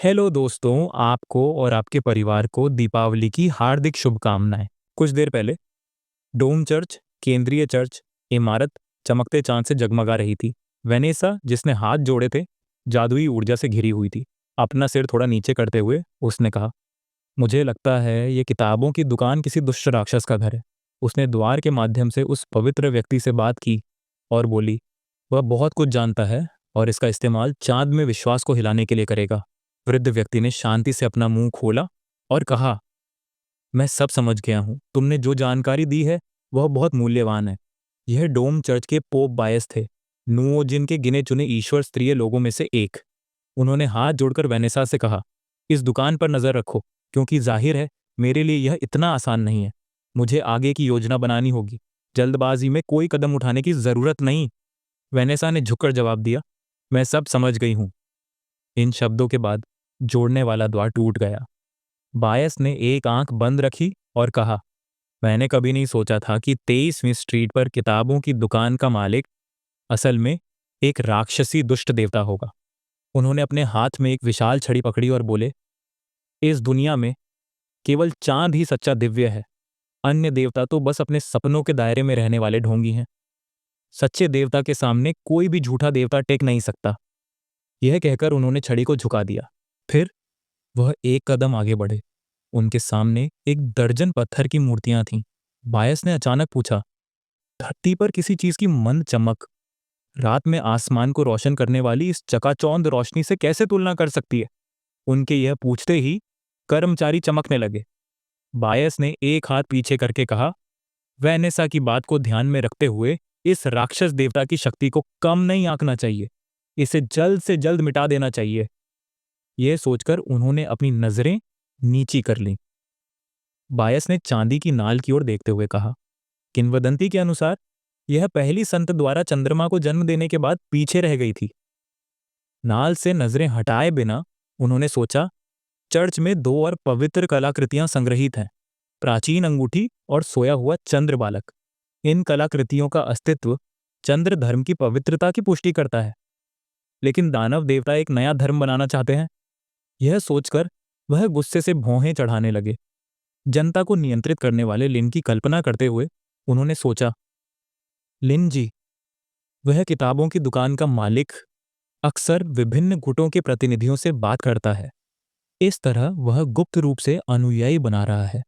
Hello दोस्तों, आपको और आपके परिवार को दीपावली की हार्दिक शुभकामनाएं। कुछ देर पहले डोम चर्च, केंद्रीय चर्च इमारत चमकते चांद से जगमगा रही थी। वेनेसा, जिसने हाथ जोड़े थे, जादुई ऊर्जा से घिरी हुई थी। अपना सिर थोड़ा नीचे करते हुए उसने कहा, मुझे लगता है ये किताबों की दुकान किसी दुष्ट राक्षस का घर है। उसने द्वार के माध्यम से उस पवित्र व्यक्ति से बात की और बोली, वह बहुत कुछ जानता है और इसका इस्तेमाल चांद में विश्वास को हिलाने के लिए करेगा। वृद्ध व्यक्ति ने शांति से अपना मुंह खोला और कहा, मैं सब समझ गया हूं। तुमने जो जानकारी दी है वह बहुत मूल्यवान है। यह डोम चर्च के पोप बायस थे, नुओजिन के गिने चुने ईश्वर स्तरीय लोगों में से एक। उन्होंने हाथ जोड़कर वेनेसा से कहा, इस दुकान पर नजर रखो, क्योंकि जाहिर है मेरे लिए यह इतना आसान नहीं है। मुझे आगे की योजना बनानी होगी। जल्दबाजी में कोई कदम उठाने की जरूरत नहीं। वेनेसा ने झुककर जवाब दिया, मैं सब समझ गई हूं। इन शब्दों के बाद जोड़ने वाला द्वार टूट गया। बायस ने एक आंख बंद रखी और कहा, मैंने कभी नहीं सोचा था कि 23वीं स्ट्रीट पर किताबों की दुकान का मालिक असल में एक राक्षसी दुष्ट देवता होगा। उन्होंने अपने हाथ में एक विशाल छड़ी पकड़ी और बोले, इस दुनिया में केवल चांद ही सच्चा दिव्य है। अन्य देवता तो बस अपने सपनों के दायरे में रहने वाले ढोंगी हैं। सच्चे देवता के सामने कोई भी झूठा देवता टेक नहीं सकता। यह कहकर उन्होंने छड़ी को झुका दिया। फिर वह एक कदम आगे बढ़े। उनके सामने एक दर्जन पत्थर की मूर्तियां थीं। बायस ने अचानक पूछा, धरती पर किसी चीज की मंद चमक रात में आसमान को रोशन करने वाली इस चकाचौंध रोशनी से कैसे तुलना कर सकती है? उनके यह पूछते ही कर्मचारी चमकने लगे। बायस ने एक हाथ पीछे करके कहा, वेनेसा की बात को ध्यान में रखते हुए इस राक्षस देवता की शक्ति को कम नहीं आंकना चाहिए। इसे जल्द से जल्द मिटा देना चाहिए। यह सोचकर उन्होंने अपनी नजरें नीची कर लीं। बायस ने चांदी की नाल की ओर देखते हुए कहा, किंवदंती के अनुसार यह पहली संत द्वारा चंद्रमा को जन्म देने के बाद पीछे रह गई थी। नाल से नजरें हटाए बिना उन्होंने सोचा, चर्च में दो और पवित्र कलाकृतियां संग्रहित हैं, प्राचीन अंगूठी और सोया हुआ चंद्र बालक। इन कलाकृतियों का अस्तित्व चंद्र धर्म की पवित्रता की पुष्टि करता है। लेकिन दानव देवता एक नया धर्म बनाना चाहते हैं। यह सोचकर वह गुस्से से भौहें चढ़ाने लगे। जनता को नियंत्रित करने वाले लिन की कल्पना करते हुए उन्होंने सोचा, लिन जी, वह किताबों की दुकान का मालिक अक्सर विभिन्न गुटों के प्रतिनिधियों से बात करता है। इस तरह वह गुप्त रूप से अनुयायी बना रहा है।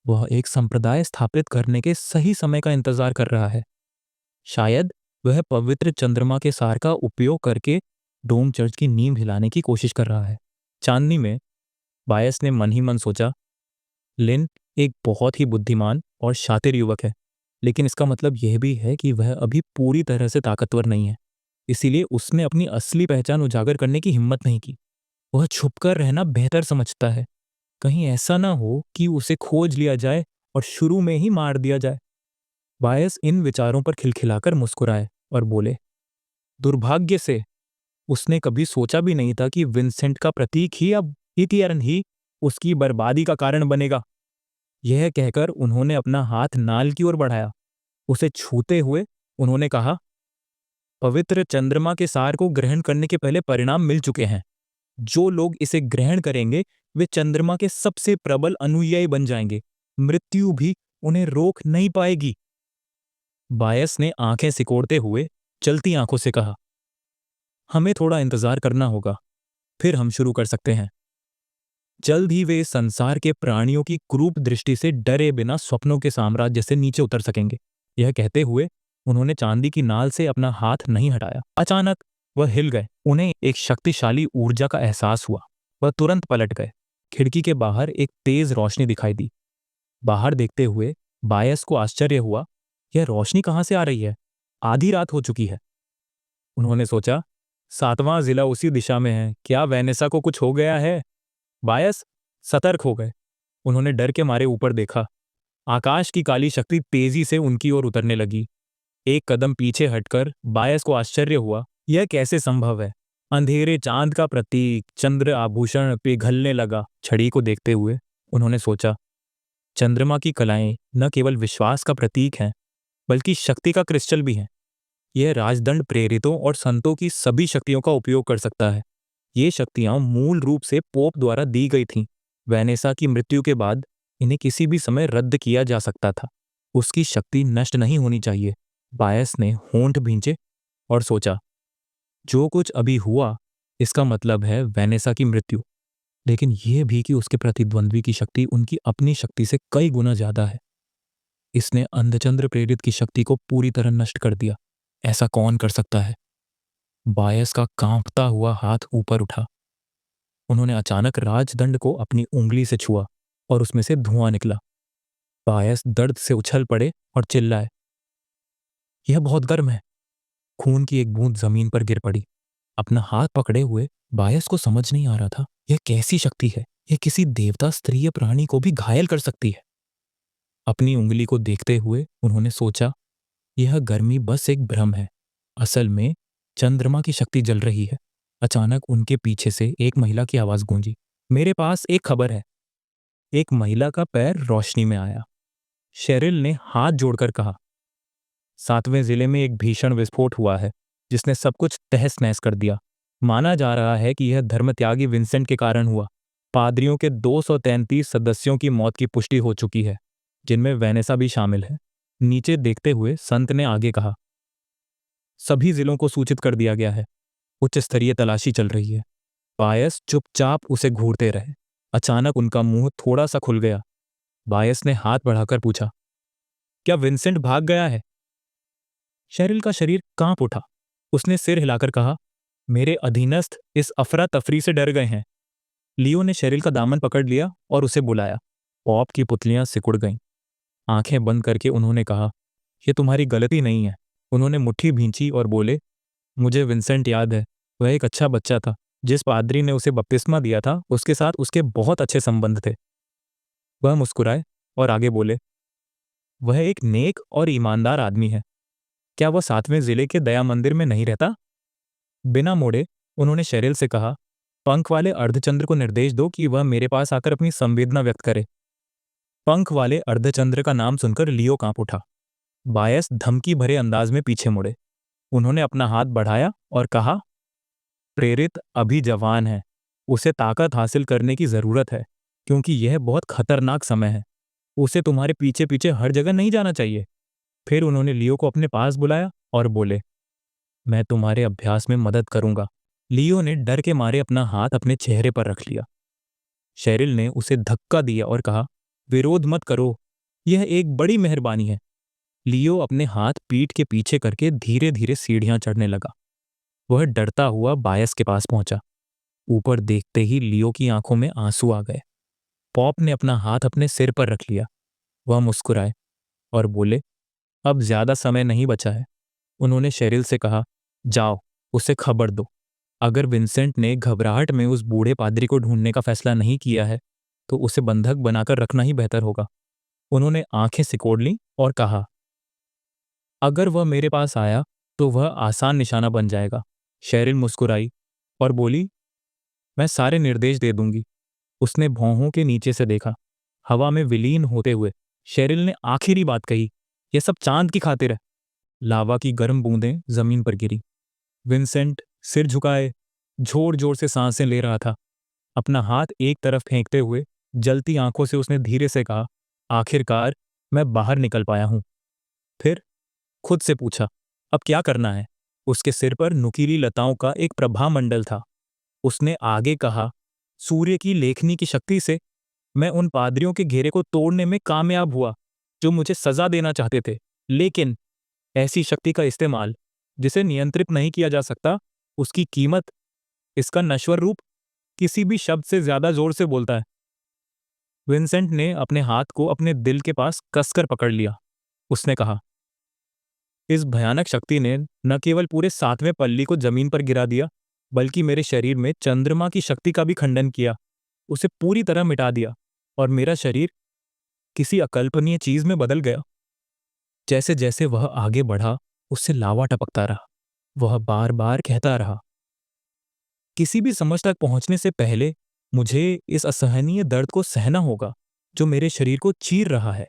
वह एक संप्रदाय स्थापित करने के सही समय का इंतजार कर रहा है। शायद वह पवित्र चंद्रमा के सार का उपयोग करके डोम चर्च की नींव हिलाने की कोशिश कर रहा है। चांदनी में बायस ने मन ही मन सोचा, लिन एक बहुत ही बुद्धिमान और शातिर युवक है, लेकिन इसका मतलब यह भी है कि वह अभी पूरी तरह से ताकतवर नहीं है। इसीलिए उसने अपनी असली पहचान उजागर करने की हिम्मत नहीं की। वह छुपकर रहना बेहतर समझता है। कहीं ऐसा ना हो कि उसे खोज लिया जाए और शुरू में ही मार दिया जाए। बायस इन विचारों पर खिलखिलाकर मुस्कुराए और बोले, दुर्भाग्य से उसने कभी सोचा भी नहीं था कि विंसेंट का प्रतीक ही अब हितियरन ही उसकी बर्बादी का कारण बनेगा। यह कहकर उन्होंने अपना हाथ नाल की ओर बढ़ाया। उसे छूते हुए उन्होंने कहा, पवित्र चंद्रमा के सार को ग्रहण करने के पहले परिणाम मिल चुके हैं। जो लोग इसे ग्रहण करेंगे वे चंद्रमा के सबसे प्रबल अनुयायी बन जाएंगे। मृत्यु भी उन्हें रोक नहीं पाएगी। बायस ने आंखें सिकोड़ते हुए चलती आंखों से कहा, हमें थोड़ा इंतजार करना होगा, फिर हम शुरू कर सकते हैं। जल्द ही वे संसार के प्राणियों की क्रूप दृष्टि से डरे बिना स्वप्नों के साम्राज्य से नीचे उतर सकेंगे। यह कहते हुए उन्होंने चांदी की नाल से अपना हाथ नहीं हटाया। अचानक वह हिल गए। उन्हें एक शक्तिशाली ऊर्जा का एहसास हुआ। वह तुरंत पलट गए। खिड़की के बाहर एक तेज रोशनी दिखाई दी। बाहर देखते हुए बायस को आश्चर्य हुआ, यह रोशनी कहां से आ रही है? आधी रात हो चुकी है। उन्होंने सोचा, 7वां जिला उसी दिशा में है, क्या वेनेसा को कुछ हो गया है? बायस सतर्क हो गए। उन्होंने डर के मारे ऊपर देखा। आकाश की काली शक्ति तेजी से उनकी ओर उतरने लगी। एक कदम पीछे हटकर बायस को आश्चर्य हुआ, यह कैसे संभव है? अंधेरे चांद का प्रतीक चंद्र आभूषण पिघलने लगा। छड़ी को देखते हुए उन्होंने सोचा, चंद्रमा की कलाएं न केवल विश्वास का प्रतीक हैं, बल्कि शक्ति का क्रिस्टल भी हैं। यह राजदंड प्रेरितों और संतों की सभी शक्तियों का उपयोग कर सकता है। ये शक्तियां मूल रूप से पोप द्वारा दी गई थीं। वेनेसा की मृत्यु के बाद इन्हें किसी भी समय रद्द किया जा सकता था। उसकी शक्ति नष्ट नहीं होनी चाहिए। बायस ने होंठ भींचे और सोचा, जो कुछ अभी हुआ इसका मतलब है वेनेसा की मृत्यु, लेकिन यह भी कि उसके प्रतिद्वंद्वी की शक्ति उनकी अपनी शक्ति से कई गुना ज्यादा है। इसने अंधचंद्र प्रेरित की शक्ति को पूरी तरह नष्ट कर दिया। ऐसा कौन कर सकता है? बायस का कांपता हुआ हाथ ऊपर उठा। उन्होंने अचानक राजदंड को अपनी उंगली से छुआ और उसमें से धुआं निकला। बायस दर्द से उछल पड़े और चिल्लाए, यह बहुत गर्म है। खून की एक बूंद जमीन पर गिर पड़ी। अपना हाथ पकड़े हुए बायस को समझ नहीं आ रहा था, यह कैसी शक्ति है? यह किसी देवता स्तरीय प्राणी को भी घायल कर सकती है। अपनी उंगली को देखते हुए उन्होंने सोचा, यह गर्मी बस एक भ्रम है। असल में चंद्रमा की शक्ति जल रही है। अचानक उनके पीछे से एक महिला की आवाज गूंजी, मेरे पास एक खबर है। एक महिला का पैर रोशनी में आया। शेरिल ने हाथ जोड़कर कहा, 7वें जिले में एक भीषण विस्फोट हुआ है जिसने सब कुछ तहस नहस कर दिया। माना जा रहा है कि यह धर्मत्यागी विंसेंट के कारण हुआ। पादरियों के 233 सदस्यों की मौत की पुष्टि हो चुकी है, जिनमें वेनेसा भी शामिल है। नीचे देखते हुए संत ने आगे कहा, सभी जिलों को सूचित कर दिया गया है। उच्च स्तरीय तलाशी चल रही है। बायस चुपचाप उसे घूरते रहे। अचानक उनका मुंह थोड़ा सा खुल गया। बायस ने हाथ बढ़ाकर पूछा, क्या विंसेंट भाग गया है? शेरिल का शरीर कांप उठा। उसने सिर हिलाकर कहा, मेरे अधीनस्थ इस अफरा तफरी से डर गए हैं। लियो ने शेरिल का दामन पकड़ लिया और उसे बुलाया। पॉप की पुतलियां सिकुड़ गईं। आंखें बंद करके उन्होंने कहा, यह तुम्हारी गलती नहीं है। उन्होंने मुट्ठी भींची और बोले, मुझे विंसेंट याद है। वह एक अच्छा बच्चा था। जिस पादरी ने उसे बपतिस्मा दिया था उसके साथ उसके बहुत अच्छे संबंध थे। वह मुस्कुराए और आगे बोले, वह एक नेक और ईमानदार आदमी है। क्या वह 7वें जिले के दया मंदिर में नहीं रहता? बिना मोड़े उन्होंने शेरिल से कहा, पंख वाले अर्धचंद्र को निर्देश दो कि वह मेरे पास आकर अपनी संवेदना व्यक्त करे। पंख वाले अर्धचंद्र का नाम सुनकर लियो कांप उठा। बायस धमकी भरे अंदाज में पीछे मुड़े। उन्होंने अपना हाथ बढ़ाया और कहा, प्रेरित अभी जवान है। उसे ताकत हासिल करने की जरूरत है, क्योंकि यह बहुत खतरनाक समय है। उसे तुम्हारे पीछे पीछे हर जगह नहीं जाना चाहिए। फिर उन्होंने लियो को अपने पास बुलाया और बोले, मैं तुम्हारे अभ्यास में मदद करूंगा। लियो ने डर के मारे अपना हाथ अपने चेहरे पर रख लिया। शेरिल ने उसे धक्का दिया और कहा, विरोध मत करो, यह एक बड़ी मेहरबानी है। लियो अपने हाथ पीठ के पीछे करके धीरे धीरे सीढ़ियां चढ़ने लगा। वह डरता हुआ बायस के पास पहुंचा। ऊपर देखते ही लियो की आंखों में आंसू आ गए। पॉप ने अपना हाथ अपने सिर पर रख लिया। वह मुस्कुराए और बोले, अब ज्यादा समय नहीं बचा है। उन्होंने शेरिल से कहा, जाओ उसे खबर दो। अगर विंसेंट ने घबराहट में उस बूढ़े पादरी को ढूंढने का फैसला नहीं किया है तो उसे बंधक बनाकर रखना ही बेहतर होगा। उन्होंने आंखें सिकोड़ लीं और कहा, अगर वह मेरे पास आया तो वह आसान निशाना बन जाएगा। शेरिल मुस्कुराई और बोली, मैं सारे निर्देश दे दूंगी। उसने भौहों के नीचे से देखा। हवा में विलीन होते हुए शेरिल ने आखिरी बात कही, यह सब चांद की खातिर है। लावा की गर्म बूंदें जमीन पर गिरी। विंसेंट सिर झुकाए जोर जोर से सांसें ले रहा था। अपना हाथ एक तरफ फेंकते हुए जलती आंखों से उसने धीरे से कहा, आखिरकार मैं बाहर निकल पाया हूं। फिर खुद से पूछा, अब क्या करना है? उसके सिर पर नुकीली लताओं का एक प्रभामंडल था। उसने आगे कहा, सूर्य की लेखनी की शक्ति से मैं उन पादरियों के घेरे को तोड़ने में कामयाब हुआ जो मुझे सजा देना चाहते थे। लेकिन ऐसी शक्ति का इस्तेमाल जिसे नियंत्रित नहीं किया जा सकता, उसकी कीमत, इसका नश्वर रूप किसी भी शब्द से ज्यादा जोर से बोलता है। विंसेंट ने अपने हाथ को अपने दिल के पास कसकर पकड़ लिया। उसने कहा, इस भयानक शक्ति ने न केवल पूरे 7वें पल्ली को जमीन पर गिरा दिया, बल्कि मेरे शरीर में चंद्रमा की शक्ति का भी खंडन किया, उसे पूरी तरह मिटा दिया और मेरा शरीर किसी अकल्पनीय चीज में बदल गया। जैसे जैसे वह आगे बढ़ा उससे लावा टपकता रहा। वह बार बार कहता रहा, किसी भी समझ तक पहुंचने से पहले मुझे इस असहनीय दर्द को सहना होगा जो मेरे शरीर को चीर रहा है।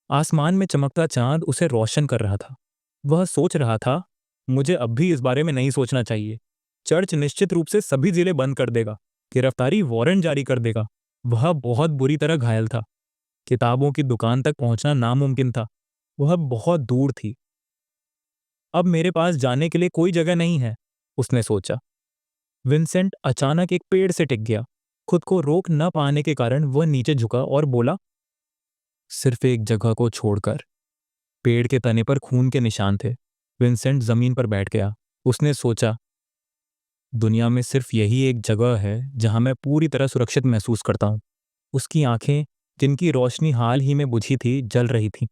आसमान में चमकता चांद उसे रोशन कर रहा था। वह सोच रहा था, मुझे अब भी इस बारे में नहीं सोचना चाहिए। चर्च निश्चित रूप से सभी जिले बंद कर देगा, गिरफ्तारी वारंट जारी कर देगा। वह बहुत बुरी तरह घायल था। किताबों की दुकान तक पहुंचना नामुमकिन था। वह बहुत दूर थी। अब मेरे पास जाने के लिए कोई जगह नहीं है, उसने सोचा। विंसेंट अचानक एक पेड़ से टिक गया। खुद को रोक न पाने के कारण वह नीचे झुका और बोला, सिर्फ एक जगह को छोड़कर। पेड़ के तने पर खून के निशान थे। विंसेंट जमीन पर बैठ गया। उसने सोचा, दुनिया में सिर्फ यही एक जगह है जहां मैं पूरी तरह सुरक्षित महसूस करता हूं। उसकी आंखें, जिनकी रोशनी हाल ही में बुझी थी, जल रही थीं।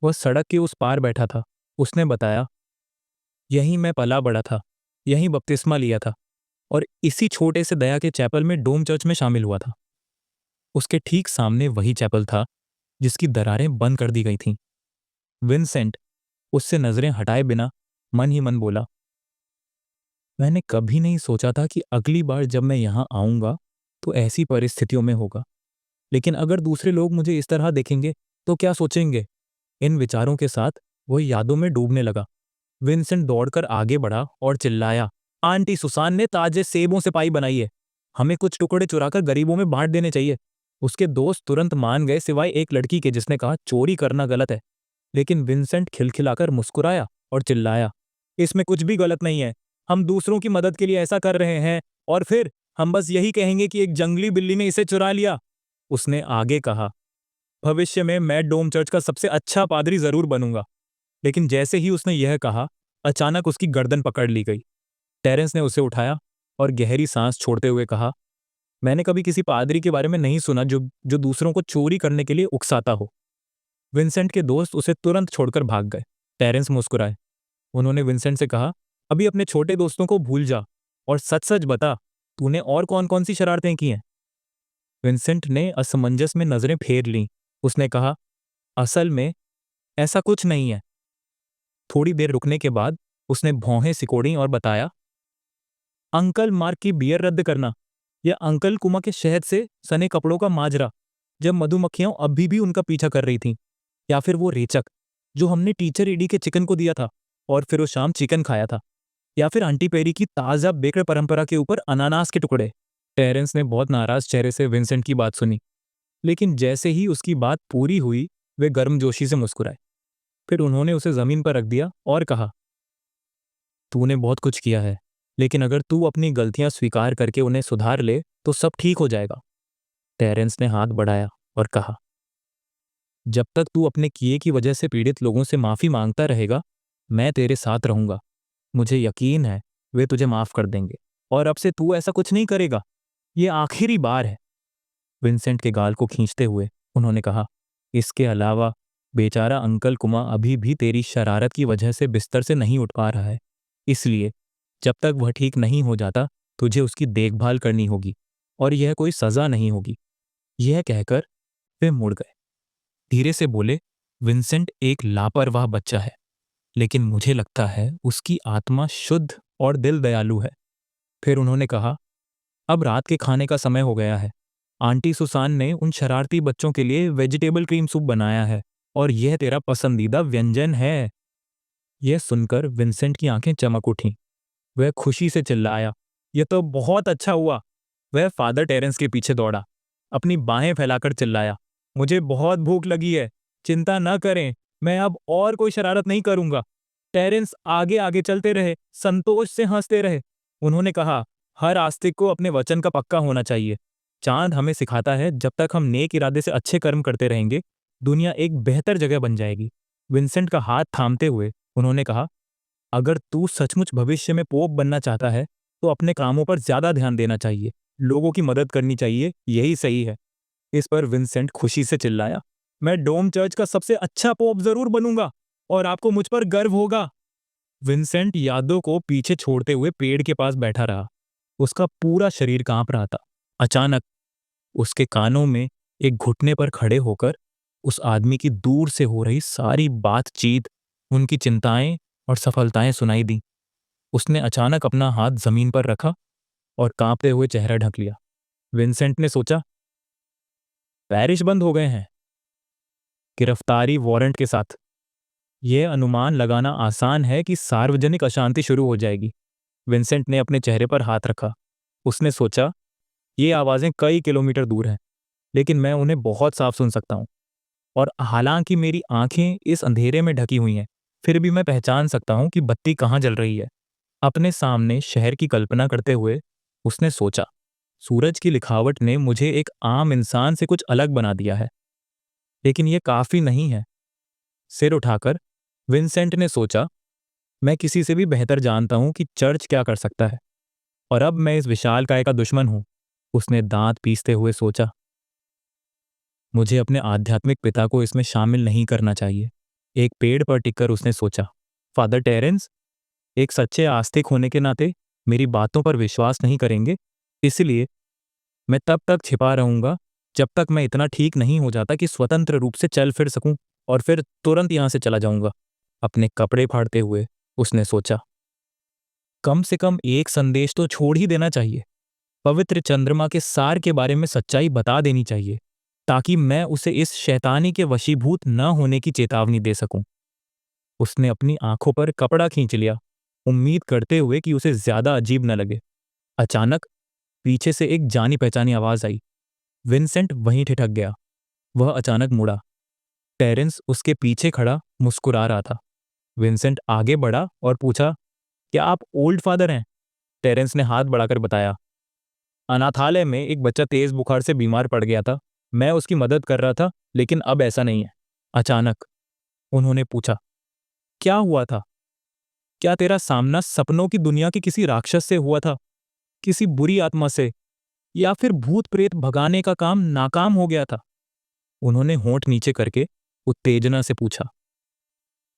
वह सड़क के उस पार बैठा था। उसने बताया, यहीं मैं पला बड़ा था, यहीं बपतिस्मा लिया था और इसी छोटे से दया के चैपल में डोम चर्च में शामिल हुआ था। उसके ठीक सामने वही चैपल था जिसकी दरारें बंद कर दी गई थीं। विंसेंट उससे नजरें हटाए बिना मन ही मन बोला, मैंने कभी नहीं सोचा था कि अगली बार जब मैं यहां आऊंगा तो ऐसी परिस्थितियों में होगा। लेकिन अगर दूसरे लोग मुझे इस तरह देखेंगे तो क्या सोचेंगे? इन विचारों के साथ वो यादों में डूबने लगा। विंसेंट दौड़कर आगे बढ़ा और चिल्लाया, आंटी सुसान ने ताजे सेबों से पाई बनाई है। हमें कुछ टुकड़े चुराकर गरीबों में बांट देने चाहिए। उसके दोस्त तुरंत मान गए, सिवाय एक लड़की के जिसने कहा, चोरी करना गलत है। लेकिन विंसेंट खिलखिलाकर मुस्कुराया और चिल्लाया, इसमें कुछ भी गलत नहीं है। हम दूसरों की मदद के लिए ऐसा कर रहे हैं और फिर हम बस यही कहेंगे कि एक जंगली बिल्ली ने इसे चुरा लिया। उसने आगे कहा, भविष्य में मैं डोम चर्च का सबसे अच्छा पादरी जरूर बनूंगा। लेकिन जैसे ही उसने यह कहा, अचानक उसकी गर्दन पकड़ ली गई। टेरेंस ने उसे उठाया और गहरी सांस छोड़ते हुए कहा, मैंने कभी किसी पादरी के बारे में नहीं सुना जो जो दूसरों को चोरी करने के लिए उकसाता हो। विंसेंट के दोस्त उसे तुरंत छोड़कर भाग गए। टेरेंस मुस्कुराए। उन्होंने विंसेंट से कहा, अभी अपने छोटे दोस्तों को भूल जा और सच सच बता, तूने और कौन कौन सी शरारतें की हैं? विंसेंट ने असमंजस में नजरें फेर लीं। उसने कहा, असल में ऐसा कुछ नहीं है। थोड़ी देर रुकने के बाद उसने भौहें सिकोड़ी और बताया, अंकल मार्क की बियर रद्द करना, या अंकल कुमा के शहद से सने कपड़ों का माजरा जब मधुमक्खियां अभी भी उनका पीछा कर रही थीं, या फिर वो रेचक जो हमने टीचर एडी के चिकन को दिया था और फिर वो शाम चिकन खाया था, या फिर आंटी पेरी की ताजा बेकड़ परंपरा के ऊपर अनानास के टुकड़े। टेरेंस ने बहुत नाराज चेहरे से विंसेंट की बात सुनी, लेकिन जैसे ही उसकी बात पूरी हुई वे गर्मजोशी से मुस्कुराए। फिर उन्होंने उसे जमीन पर रख दिया और कहा, तूने बहुत कुछ किया है, लेकिन अगर तू अपनी गलतियां स्वीकार करके उन्हें सुधार ले तो सब ठीक हो जाएगा। टेरेंस ने हाथ बढ़ाया और कहा, जब तक तू अपने किए की वजह से पीड़ित लोगों से माफी मांगता रहेगा, मैं तेरे साथ रहूंगा। मुझे यकीन है वे तुझे माफ कर देंगे और अब से तू ऐसा कुछ नहीं करेगा। ये आखिरी बार है। विंसेंट के गाल को खींचते हुए उन्होंने कहा, इसके अलावा बेचारा अंकल कुमा अभी भी तेरी शरारत की वजह से बिस्तर से नहीं उठ पा रहा है। इसलिए जब तक वह ठीक नहीं हो जाता तुझे उसकी देखभाल करनी होगी और यह कोई सजा नहीं होगी। यह कहकर वे मुड़ गए। धीरे से बोले, विंसेंट एक लापरवाह बच्चा है, लेकिन मुझे लगता है उसकी आत्मा शुद्ध और दिल दयालु है। फिर उन्होंने कहा, अब रात के खाने का समय हो गया है। आंटी सुसान ने उन शरारती बच्चों के लिए वेजिटेबल क्रीम सूप बनाया है और यह तेरा पसंदीदा व्यंजन है। यह सुनकर विंसेंट की आंखें चमक उठीं। वह खुशी से चिल्लाया, यह तो बहुत अच्छा हुआ। वह फादर टेरेंस के पीछे दौड़ा, अपनी बाहें फैलाकर चिल्लाया, मुझे बहुत भूख लगी है। चिंता न करें, मैं अब और कोई शरारत नहीं करूंगा। टेरेंस आगे आगे चलते रहे, संतोष से हंसते रहे। उन्होंने कहा, हर आस्तिक को अपने वचन का पक्का होना चाहिए। चांद हमें सिखाता है, जब तक हम नेक इरादे से अच्छे कर्म करते रहेंगे, दुनिया एक बेहतर जगह बन जाएगी। विंसेंट का हाथ थामते हुए उन्होंने कहा, अगर तू सचमुच भविष्य में पोप बनना चाहता है तो अपने कामों पर ज्यादा ध्यान देना चाहिए, लोगों की मदद करनी चाहिए, यही सही है। इस पर विंसेंट खुशी से चिल्लाया, मैं डोम चर्च का सबसे अच्छा पोप जरूर बनूंगा और आपको मुझ पर गर्व होगा। विंसेंट यादों को पीछे छोड़ते हुए पेड़ के पास बैठा रहा। उसका पूरा शरीर कांप रहा था। अचानक उसके कानों में एक घुटने पर खड़े होकर उस आदमी की दूर से हो रही सारी बातचीत, उनकी चिंताएं और सफलताएं सुनाई दी। उसने अचानक अपना हाथ जमीन पर रखा और कांपते हुए चेहरा ढक लिया। विंसेंट ने सोचा, पैरिश बंद हो गए हैं, गिरफ्तारी वारंट के साथ। यह अनुमान लगाना आसान है कि सार्वजनिक अशांति शुरू हो जाएगी। विंसेंट ने अपने चेहरे पर हाथ रखा। उसने सोचा, ये आवाज़ें कई किलोमीटर दूर हैं, लेकिन मैं उन्हें बहुत साफ सुन सकता हूँ। और हालांकि मेरी आंखें इस अंधेरे में ढकी हुई हैं, फिर भी मैं पहचान सकता हूँ कि बत्ती कहाँ जल रही है। अपने सामने शहर की कल्पना करते हुए उसने सोचा, सूरज की लिखावट ने मुझे एक आम इंसान से कुछ अलग बना दिया है, लेकिन यह काफी नहीं है। सिर उठाकर विंसेंट ने सोचा, मैं किसी से भी बेहतर जानता हूं कि चर्च क्या कर सकता है, और अब मैं इस विशालकाय का दुश्मन हूं। उसने दांत पीसते हुए सोचा, मुझे अपने आध्यात्मिक पिता को इसमें शामिल नहीं करना चाहिए। एक पेड़ पर टिककर उसने सोचा, फादर टेरेंस एक सच्चे आस्तिक होने के नाते मेरी बातों पर विश्वास नहीं करेंगे, इसलिए मैं तब तक छिपा रहूंगा जब तक मैं इतना ठीक नहीं हो जाता कि स्वतंत्र रूप से चल फिर सकूं, और फिर तुरंत यहां से चला जाऊंगा। अपने कपड़े फाड़ते हुए उसने सोचा, कम से कम एक संदेश तो छोड़ ही देना चाहिए। पवित्र चंद्रमा के सार के बारे में सच्चाई बता देनी चाहिए, ताकि मैं उसे इस शैतानी के वशीभूत न होने की चेतावनी दे सकूं। उसने अपनी आंखों पर कपड़ा खींच लिया, उम्मीद करते हुए कि उसे ज्यादा अजीब न लगे। अचानक पीछे से एक जानी पहचानी आवाज आई। विंसेंट वहीं ठिठक गया। वह अचानक मुड़ा। टेरेंस उसके पीछे खड़ा मुस्कुरा रहा था। विंसेंट आगे बढ़ा और पूछा, क्या आप ओल्ड फादर हैं? टेरेंस ने हाथ बढ़ाकर बताया, अनाथालय में एक बच्चा तेज बुखार से बीमार पड़ गया था। मैं उसकी मदद कर रहा था, लेकिन अब ऐसा नहीं है। अचानक उन्होंने पूछा, क्या हुआ था? क्या तेरा सामना सपनों की दुनिया के किसी राक्षस से हुआ था, किसी बुरी आत्मा से, या फिर भूत प्रेत भगाने का काम नाकाम हो गया था? उन्होंने होंठ नीचे करके उत्तेजना से पूछा,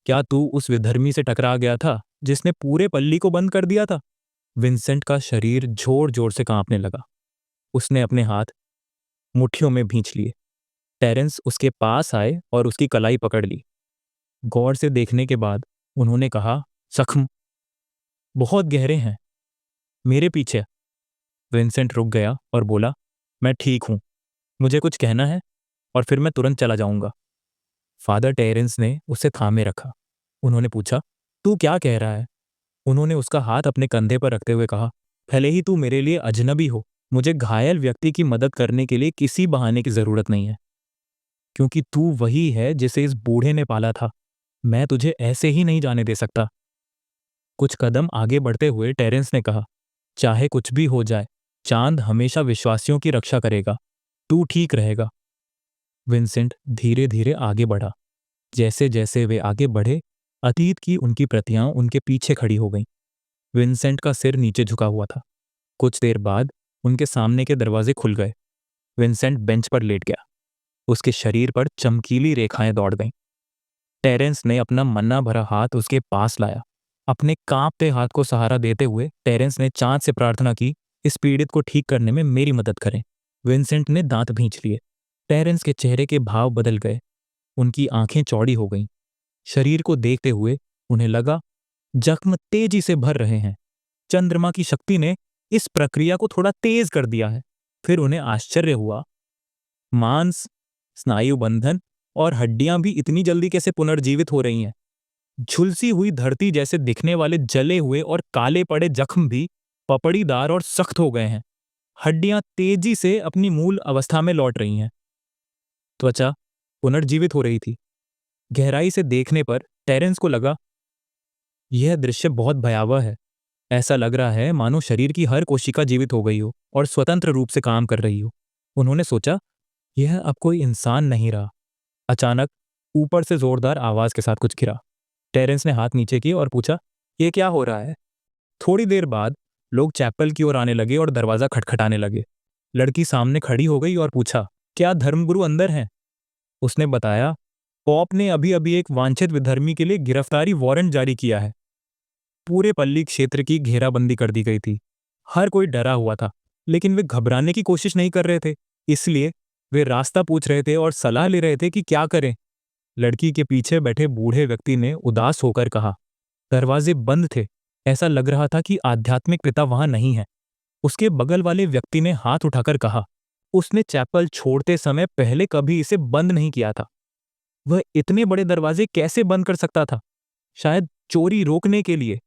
क्या तू उस विधर्मी से टकरा गया था जिसने पूरे पल्ली को बंद कर दिया था? विंसेंट का शरीर जोर जोर से कांपने लगा। उसने अपने हाथ मुट्ठियों में भींच लिए। टेरेंस उसके पास आए और उसकी कलाई पकड़ ली। गौर से देखने के बाद उन्होंने कहा, जख्म बहुत गहरे हैं, मेरे पीछे। विंसेंट रुक गया और बोला, मैं ठीक हूं, मुझे कुछ कहना है और फिर मैं तुरंत चला जाऊंगा। फादर टेरेंस ने उसे थामे रखा। उन्होंने पूछा, तू क्या कह रहा है? उन्होंने उसका हाथ अपने कंधे पर रखते हुए कहा, भले ही तू मेरे लिए अजनबी हो, मुझे घायल व्यक्ति की मदद करने के लिए किसी बहाने की जरूरत नहीं है, क्योंकि तू वही है जिसे इस बूढ़े ने पाला था। मैं तुझे ऐसे ही नहीं जाने दे सकता। कुछ कदम आगे बढ़ते हुए टेरेंस ने कहा, चाहे कुछ भी हो जाए, चांद हमेशा विश्वासियों की रक्षा करेगा। तू ठीक रहेगा। विंसेंट धीरे धीरे आगे बढ़ा। जैसे जैसे वे आगे बढ़े, अतीत की उनकी प्रतियां उनके पीछे खड़ी हो गईं। विंसेंट का सिर नीचे झुका हुआ था। कुछ देर बाद उनके सामने के दरवाजे खुल गए। विंसेंट बेंच पर लेट गया। उसके शरीर पर चमकीली रेखाएं दौड़ गईं। टेरेंस ने अपना मन्ना भरा हाथ उसके पास लाया। अपने कांपते हाथ को सहारा देते हुए टेरेंस ने चांद से प्रार्थना की, इस पीड़ित को ठीक करने में मेरी मदद करें। विंसेंट ने दांत भींच लिए। टेरेंस के चेहरे के भाव बदल गए। उनकी आंखें चौड़ी हो गईं। शरीर को देखते हुए उन्हें लगा जख्म तेजी से भर रहे हैं। चंद्रमा की शक्ति ने इस प्रक्रिया को थोड़ा तेज कर दिया है। फिर उन्हें आश्चर्य हुआ, मांस, स्नायु बंधन और हड्डियां भी इतनी जल्दी कैसे पुनर्जीवित हो रही हैं। झुलसी हुई धरती जैसे दिखने वाले जले हुए और काले पड़े जख्म भी पपड़ीदार और सख्त हो गए हैं। हड्डियां तेजी से अपनी मूल अवस्था में लौट रही हैं। त्वचा पुनर्जीवित हो रही थी। गहराई से देखने पर टेरेंस को लगा, यह दृश्य बहुत भयावह है। ऐसा लग रहा है मानो शरीर की हर कोशिका जीवित हो गई हो और स्वतंत्र रूप से काम कर रही हो। उन्होंने सोचा, यह अब कोई इंसान नहीं रहा। अचानक ऊपर से जोरदार आवाज के साथ कुछ गिरा। टेरेंस ने हाथ नीचे किए और पूछा, यह क्या हो रहा है? थोड़ी देर बाद लोग चैपल की ओर आने लगे और दरवाजा खटखटाने लगे। लड़की सामने खड़ी हो गई और पूछा, क्या धर्मगुरु अंदर हैं? उसने बताया, पॉप ने अभी अभी एक वांछित विधर्मी के लिए गिरफ्तारी वारंट जारी किया है। पूरे पल्ली क्षेत्र की घेराबंदी कर दी गई थी। हर कोई डरा हुआ था, लेकिन वे घबराने की कोशिश नहीं कर रहे थे। इसलिए वे रास्ता पूछ रहे थे और सलाह ले रहे थे कि क्या करें। लड़की के पीछे बैठे बूढ़े व्यक्ति ने उदास होकर कहा, दरवाजे बंद थे। ऐसा लग रहा था कि आध्यात्मिक पिता वहां नहीं है। उसके बगल वाले व्यक्ति ने हाथ उठाकर कहा, उसने चैपल छोड़ते समय पहले कभी इसे बंद नहीं किया था। वह इतने बड़े दरवाजे कैसे बंद कर सकता था? शायद चोरी रोकने के लिए।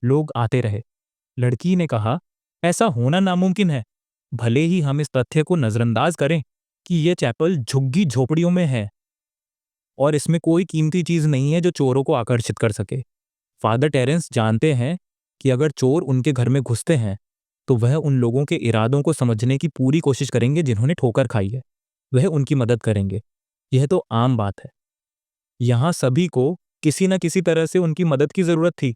लोग आते रहे। लड़की ने कहा, ऐसा होना नामुमकिन है। भले ही हम इस तथ्य को नजरअंदाज करें कि यह चैपल झुग्गी झोपड़ियों में है और इसमें कोई कीमती चीज नहीं है जो चोरों को आकर्षित कर सके। फादर टेरेंस जानते हैं कि अगर चोर उनके घर में घुसते हैं तो वह उन लोगों के इरादों को समझने की पूरी कोशिश करेंगे जिन्होंने ठोकर खाई है। वह उनकी मदद करेंगे। यह तो आम बात है। यहाँ सभी को किसी न किसी तरह से उनकी मदद की जरूरत थी।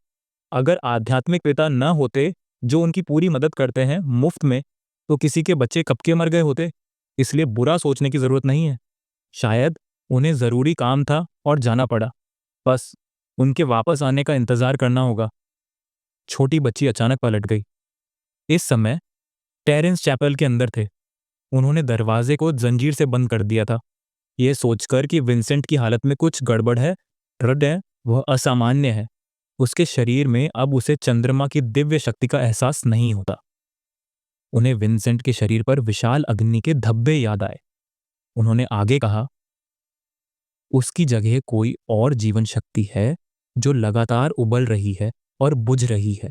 अगर आध्यात्मिक पिता न होते जो उनकी पूरी मदद करते हैं मुफ्त में, तो किसी के बच्चे कब के मर गए होते। इसलिए बुरा सोचने की जरूरत नहीं है। शायद उन्हें जरूरी काम था और जाना पड़ा। बस उनके वापस आने का इंतजार करना होगा। छोटी बच्ची अचानक पलट गई। इस समय टेरेंस चैपल के अंदर थे। उन्होंने दरवाजे को जंजीर से बंद कर दिया था, यह सोचकर कि विंसेंट की हालत में कुछ गड़बड़ है, हृदय वह असामान्य है। उसके शरीर में अब उसे चंद्रमा की दिव्य शक्ति का एहसास नहीं होता। उन्हें विंसेंट के शरीर पर विशाल अग्नि के धब्बे याद आए। उन्होंने आगे कहा, उसकी जगह कोई और जीवन शक्ति है जो लगातार उबल रही है और बुझ रही है।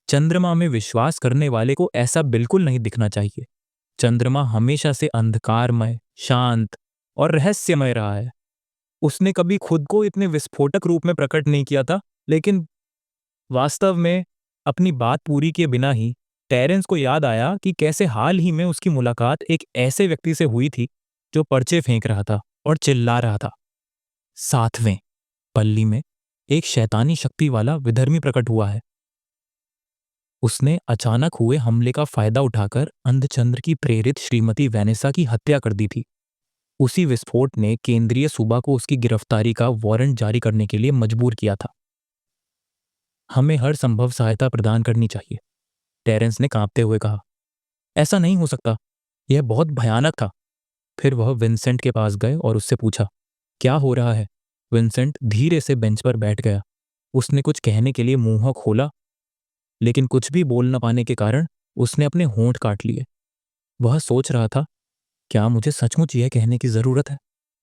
चंद्रमा में विश्वास करने वाले को ऐसा बिल्कुल नहीं दिखना चाहिए। चंद्रमा हमेशा से अंधकारमय, शांत और रहस्यमय रहा है। उसने कभी खुद को इतने विस्फोटक रूप में प्रकट नहीं किया था, लेकिन वास्तव में अपनी बात पूरी किए बिना ही टेरेंस को याद आया कि कैसे हाल ही में उसकी मुलाकात एक ऐसे व्यक्ति से हुई थी जो पर्चे फेंक रहा था और चिल्ला रहा था। 7वें पल्ली में एक शैतानी शक्ति वाला विधर्मी प्रकट हुआ है। उसने अचानक हुए हमले का फायदा उठाकर अंधचंद्र की प्रेरित श्रीमती वैनेसा की हत्या कर दी थी। उसी विस्फोट ने केंद्रीय सूबा को उसकी गिरफ्तारी का वारंट जारी करने के लिए मजबूर किया था। हमें हर संभव सहायता प्रदान करनी चाहिए, टेरेंस ने कांपते हुए कहा। ऐसा नहीं हो सकता, यह बहुत भयानक था। फिर वह विंसेंट के पास गए और उससे पूछा, क्या हो रहा है। विंसेंट धीरे से बेंच पर बैठ गया। उसने कुछ कहने के लिए मुंह खोला, लेकिन कुछ भी बोल न पाने के कारण उसने अपने होंठ काट लिए। वह सोच रहा था, क्या मुझे सचमुच यह कहने की जरूरत है।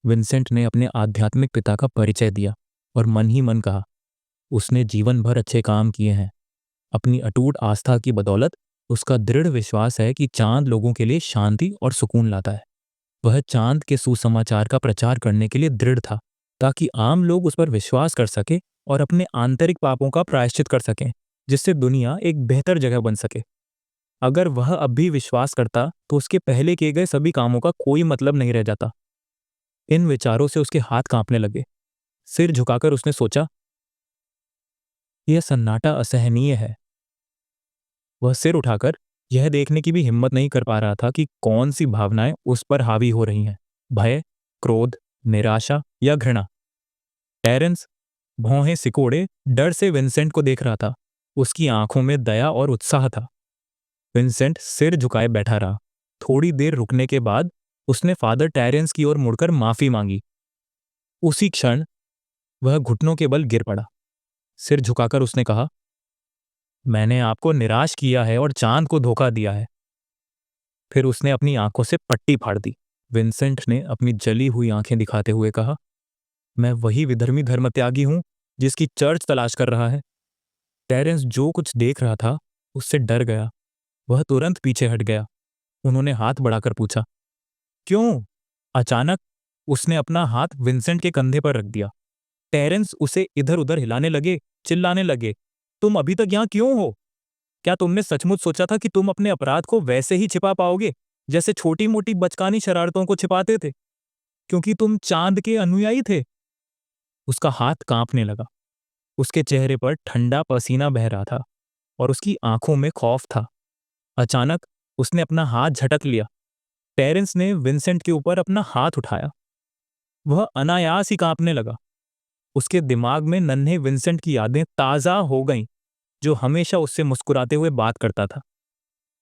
विंसेंट ने अपने आध्यात्मिक पिता का परिचय दिया और मन ही मन कहा, उसने जीवन भर अच्छे काम किए हैं। अपनी अटूट आस्था की बदौलत उसका दृढ़ विश्वास है कि चांद लोगों के लिए शांति और सुकून लाता है। वह चांद के सुसमाचार का प्रचार करने के लिए दृढ़ था, ताकि आम लोग उस पर विश्वास कर सके और अपने आंतरिक पापों का प्रायश्चित कर सकें, जिससे दुनिया एक बेहतर जगह बन सके। अगर वह अब भी विश्वास करता तो उसके पहले किए गए सभी कामों का कोई मतलब नहीं रह जाता। इन विचारों से उसके हाथ कांपने लगे। सिर झुकाकर उसने सोचा, यह सन्नाटा असहनीय है। वह सिर उठाकर यह देखने की भी हिम्मत नहीं कर पा रहा था कि कौन सी भावनाएं उस पर हावी हो रही हैं, भय, क्रोध, निराशा या घृणा। टेरेंस भौहें सिकोड़े डर से विंसेंट को देख रहा था। उसकी आंखों में दया और उत्साह था। विंसेंट सिर झुकाए बैठा रहा। थोड़ी देर रुकने के बाद उसने फादर टेरेंस की ओर मुड़कर माफी मांगी। उसी क्षण वह घुटनों के बल गिर पड़ा। सिर झुकाकर उसने कहा, मैंने आपको निराश किया है और चांद को धोखा दिया है। फिर उसने अपनी आंखों से पट्टी फाड़ दी। विंसेंट ने अपनी जली हुई आंखें दिखाते हुए कहा, मैं वही विधर्मी धर्मत्यागी हूं जिसकी चर्च तलाश कर रहा है। टेरेंस जो कुछ देख रहा था उससे डर गया। वह तुरंत पीछे हट गया। उन्होंने हाथ बढ़ाकर पूछा, क्यों। अचानक उसने अपना हाथ विंसेंट के कंधे पर रख दिया। टेरेंस उसे इधर उधर हिलाने लगे, चिल्लाने लगे, तुम अभी तक यहां क्यों हो। क्या तुमने सचमुच सोचा था कि तुम अपने अपराध को वैसे ही छिपा पाओगे जैसे छोटी मोटी बचकानी शरारतों को छिपाते थे, क्योंकि तुम चांद के अनुयायी थे। उसका हाथ कांपने लगा। उसके चेहरे पर ठंडा पसीना बह रहा था और उसकी आंखों में खौफ था। अचानक उसने अपना हाथ झटक लिया। टेरेंस ने विंसेंट के ऊपर अपना हाथ उठाया। वह अनायास ही कांपने लगा। उसके दिमाग में नन्हे विंसेंट की यादें ताजा हो गईं, जो हमेशा उससे मुस्कुराते हुए बात करता था।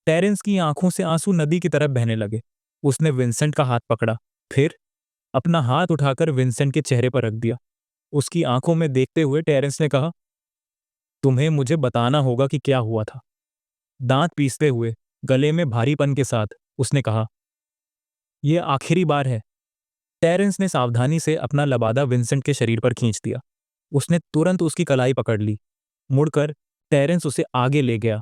टेरेंस की आंखों से आंसू नदी की तरफ बहने लगे। उसने विंसेंट का हाथ पकड़ा, फिर अपना हाथ उठाकर विंसेंट के चेहरे पर रख दिया। उसकी आंखों में देखते हुए टेरेंस ने कहा, तुम्हें मुझे बताना होगा कि क्या हुआ था। दांत पीसते हुए, गले में भारीपन के साथ उसने कहा, यह आखिरी बार है। टेरेंस ने सावधानी से अपना लबादा विंसेंट के शरीर पर खींच दिया। उसने तुरंत उसकी कलाई पकड़ ली। मुड़कर टेरेंस उसे आगे ले गया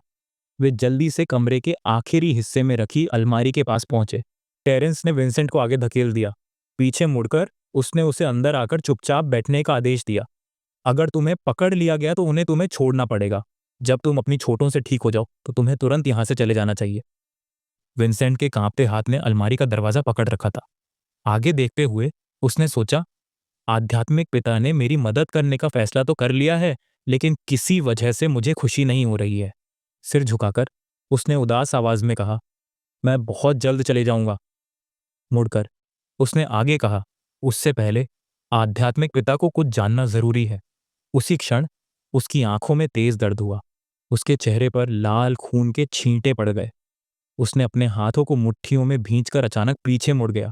वे जल्दी से कमरे के आखिरी हिस्से में रखी अलमारी के पास पहुंचे। टेरेंस ने विंसेंट को आगे धकेल दिया। पीछे मुड़कर उसने उसे अंदर आकर चुपचाप बैठने का आदेश दिया। अगर तुम्हें पकड़ लिया गया तो उन्हें तुम्हें छोड़ना पड़ेगा। जब तुम अपनी चोटों से ठीक हो जाओ तो तुम्हें तुरंत यहां से चले जाना चाहिए। विंसेंट के कांपते हाथ ने अलमारी का दरवाजा पकड़ रखा था। आगे देखते हुए उसने सोचा, आध्यात्मिक पिता ने मेरी मदद करने का फैसला तो कर लिया है, लेकिन किसी वजह से मुझे खुशी नहीं हो रही है। सिर झुकाकर उसने उदास आवाज में कहा, मैं बहुत जल्द चले जाऊंगा। मुड़कर उसने आगे कहा, उससे पहले आध्यात्मिक पिता को कुछ जानना जरूरी है। उसी क्षण उसकी आंखों में तेज दर्द हुआ। उसके चेहरे पर लाल खून के छींटे पड़ गए। उसने अपने हाथों को मुट्ठियों में भींचकर अचानक पीछे मुड़ गया।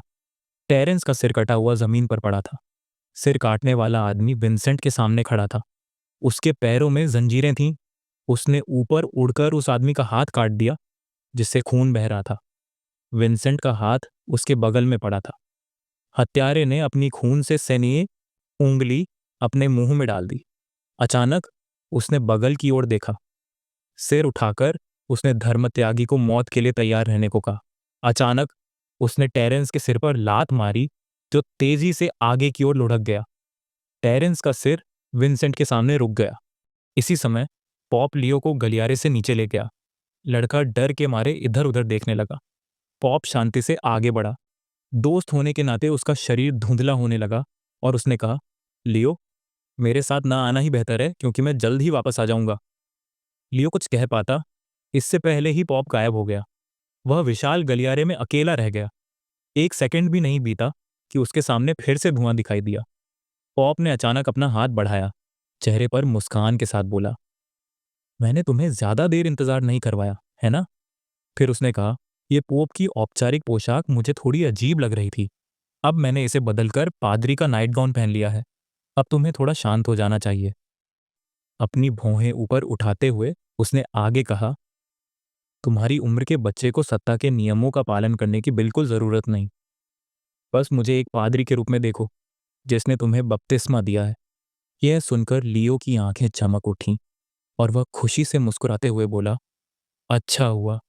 टेरेंस का सिर कटा हुआ जमीन पर पड़ा था। सिर काटने वाला आदमी विंसेंट के सामने खड़ा था। उसके पैरों में जंजीरें थीं। उसने ऊपर उड़कर उस आदमी का हाथ काट दिया जिससे खून बह रहा था। विंसेंट का हाथ उसके बगल में पड़ा था। हत्यारे ने अपनी खून से सनी उंगली अपने मुंह में डाल दी। अचानक उसने बगल की ओर देखा। सिर उठाकर उसने धर्मत्यागी को मौत के लिए तैयार रहने को कहा। अचानक उसने टेरेंस के सिर पर लात मारी जो तेजी से आगे की ओर लुढ़क गया। टेरेंस का सिर विंसेंट के सामने रुक गया। इसी समय पॉप लियो को गलियारे से नीचे ले गया। लड़का डर के मारे इधर उधर देखने लगा। पॉप शांति से आगे बढ़ा। दोस्त होने के नाते उसका शरीर धुंधला होने लगा और उसने कहा, लियो, मेरे साथ ना आना ही बेहतर है क्योंकि मैं जल्द ही वापस आ जाऊंगा। लियो कुछ कह पाता, इससे पहले ही पॉप गायब हो गया। वह विशाल गलियारे में अकेला रह गया। एक सेकंड भी नहीं बीता कि उसके सामने फिर से धुआं दिखाई दिया। पॉप ने अचानक अपना हाथ बढ़ाया, चेहरे पर मुस्कान के साथ बोला, मैंने तुम्हें ज्यादा देर इंतजार नहीं करवाया, है ना? फिर उसने कहा, यह पोप की औपचारिक पोशाक मुझे थोड़ी अजीब लग रही थी। अब मैंने इसे बदलकर पादरी का नाइट गाउन पहन लिया है। अब तुम्हें थोड़ा शांत हो जाना चाहिए। अपनी भौहें ऊपर उठाते हुए उसने आगे कहा, तुम्हारी उम्र के बच्चे को सत्ता के नियमों का पालन करने की बिल्कुल जरूरत नहीं। बस मुझे एक पादरी के रूप में देखो जिसने तुम्हें बपतिस्मा दिया है। यह सुनकर लियो की आंखें चमक उठीं और वह खुशी से मुस्कुराते हुए बोला, अच्छा हुआ।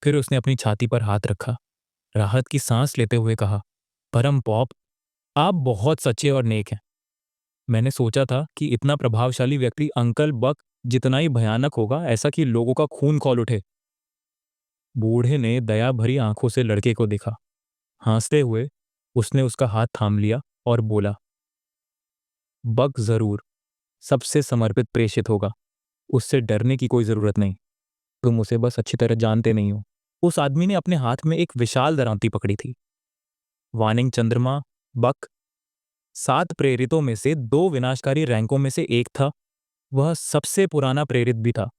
फिर उसने अपनी छाती पर हाथ रखा, राहत की सांस लेते हुए कहा, परम पॉप, आप बहुत सच्चे और नेक हैं। मैंने सोचा था कि इतना प्रभावशाली व्यक्ति अंकल बक जितना ही भयानक होगा, ऐसा कि लोगों का खून खौल उठे। बूढ़े ने दया भरी आंखों से लड़के को देखा। हंसते हुए उसने उसका हाथ थाम लिया और बोला, बक जरूर सबसे समर्पित प्रेषित होगा। उससे डरने की कोई जरूरत नहीं। तुम उसे बस अच्छी तरह जानते नहीं हो। उस आदमी ने अपने हाथ में एक विशाल दरांती पकड़ी थी। वानिंग चंद्रमा बक 7 प्रेरितों में से 2 विनाशकारी रैंकों में से एक था। वह सबसे पुराना प्रेरित भी था।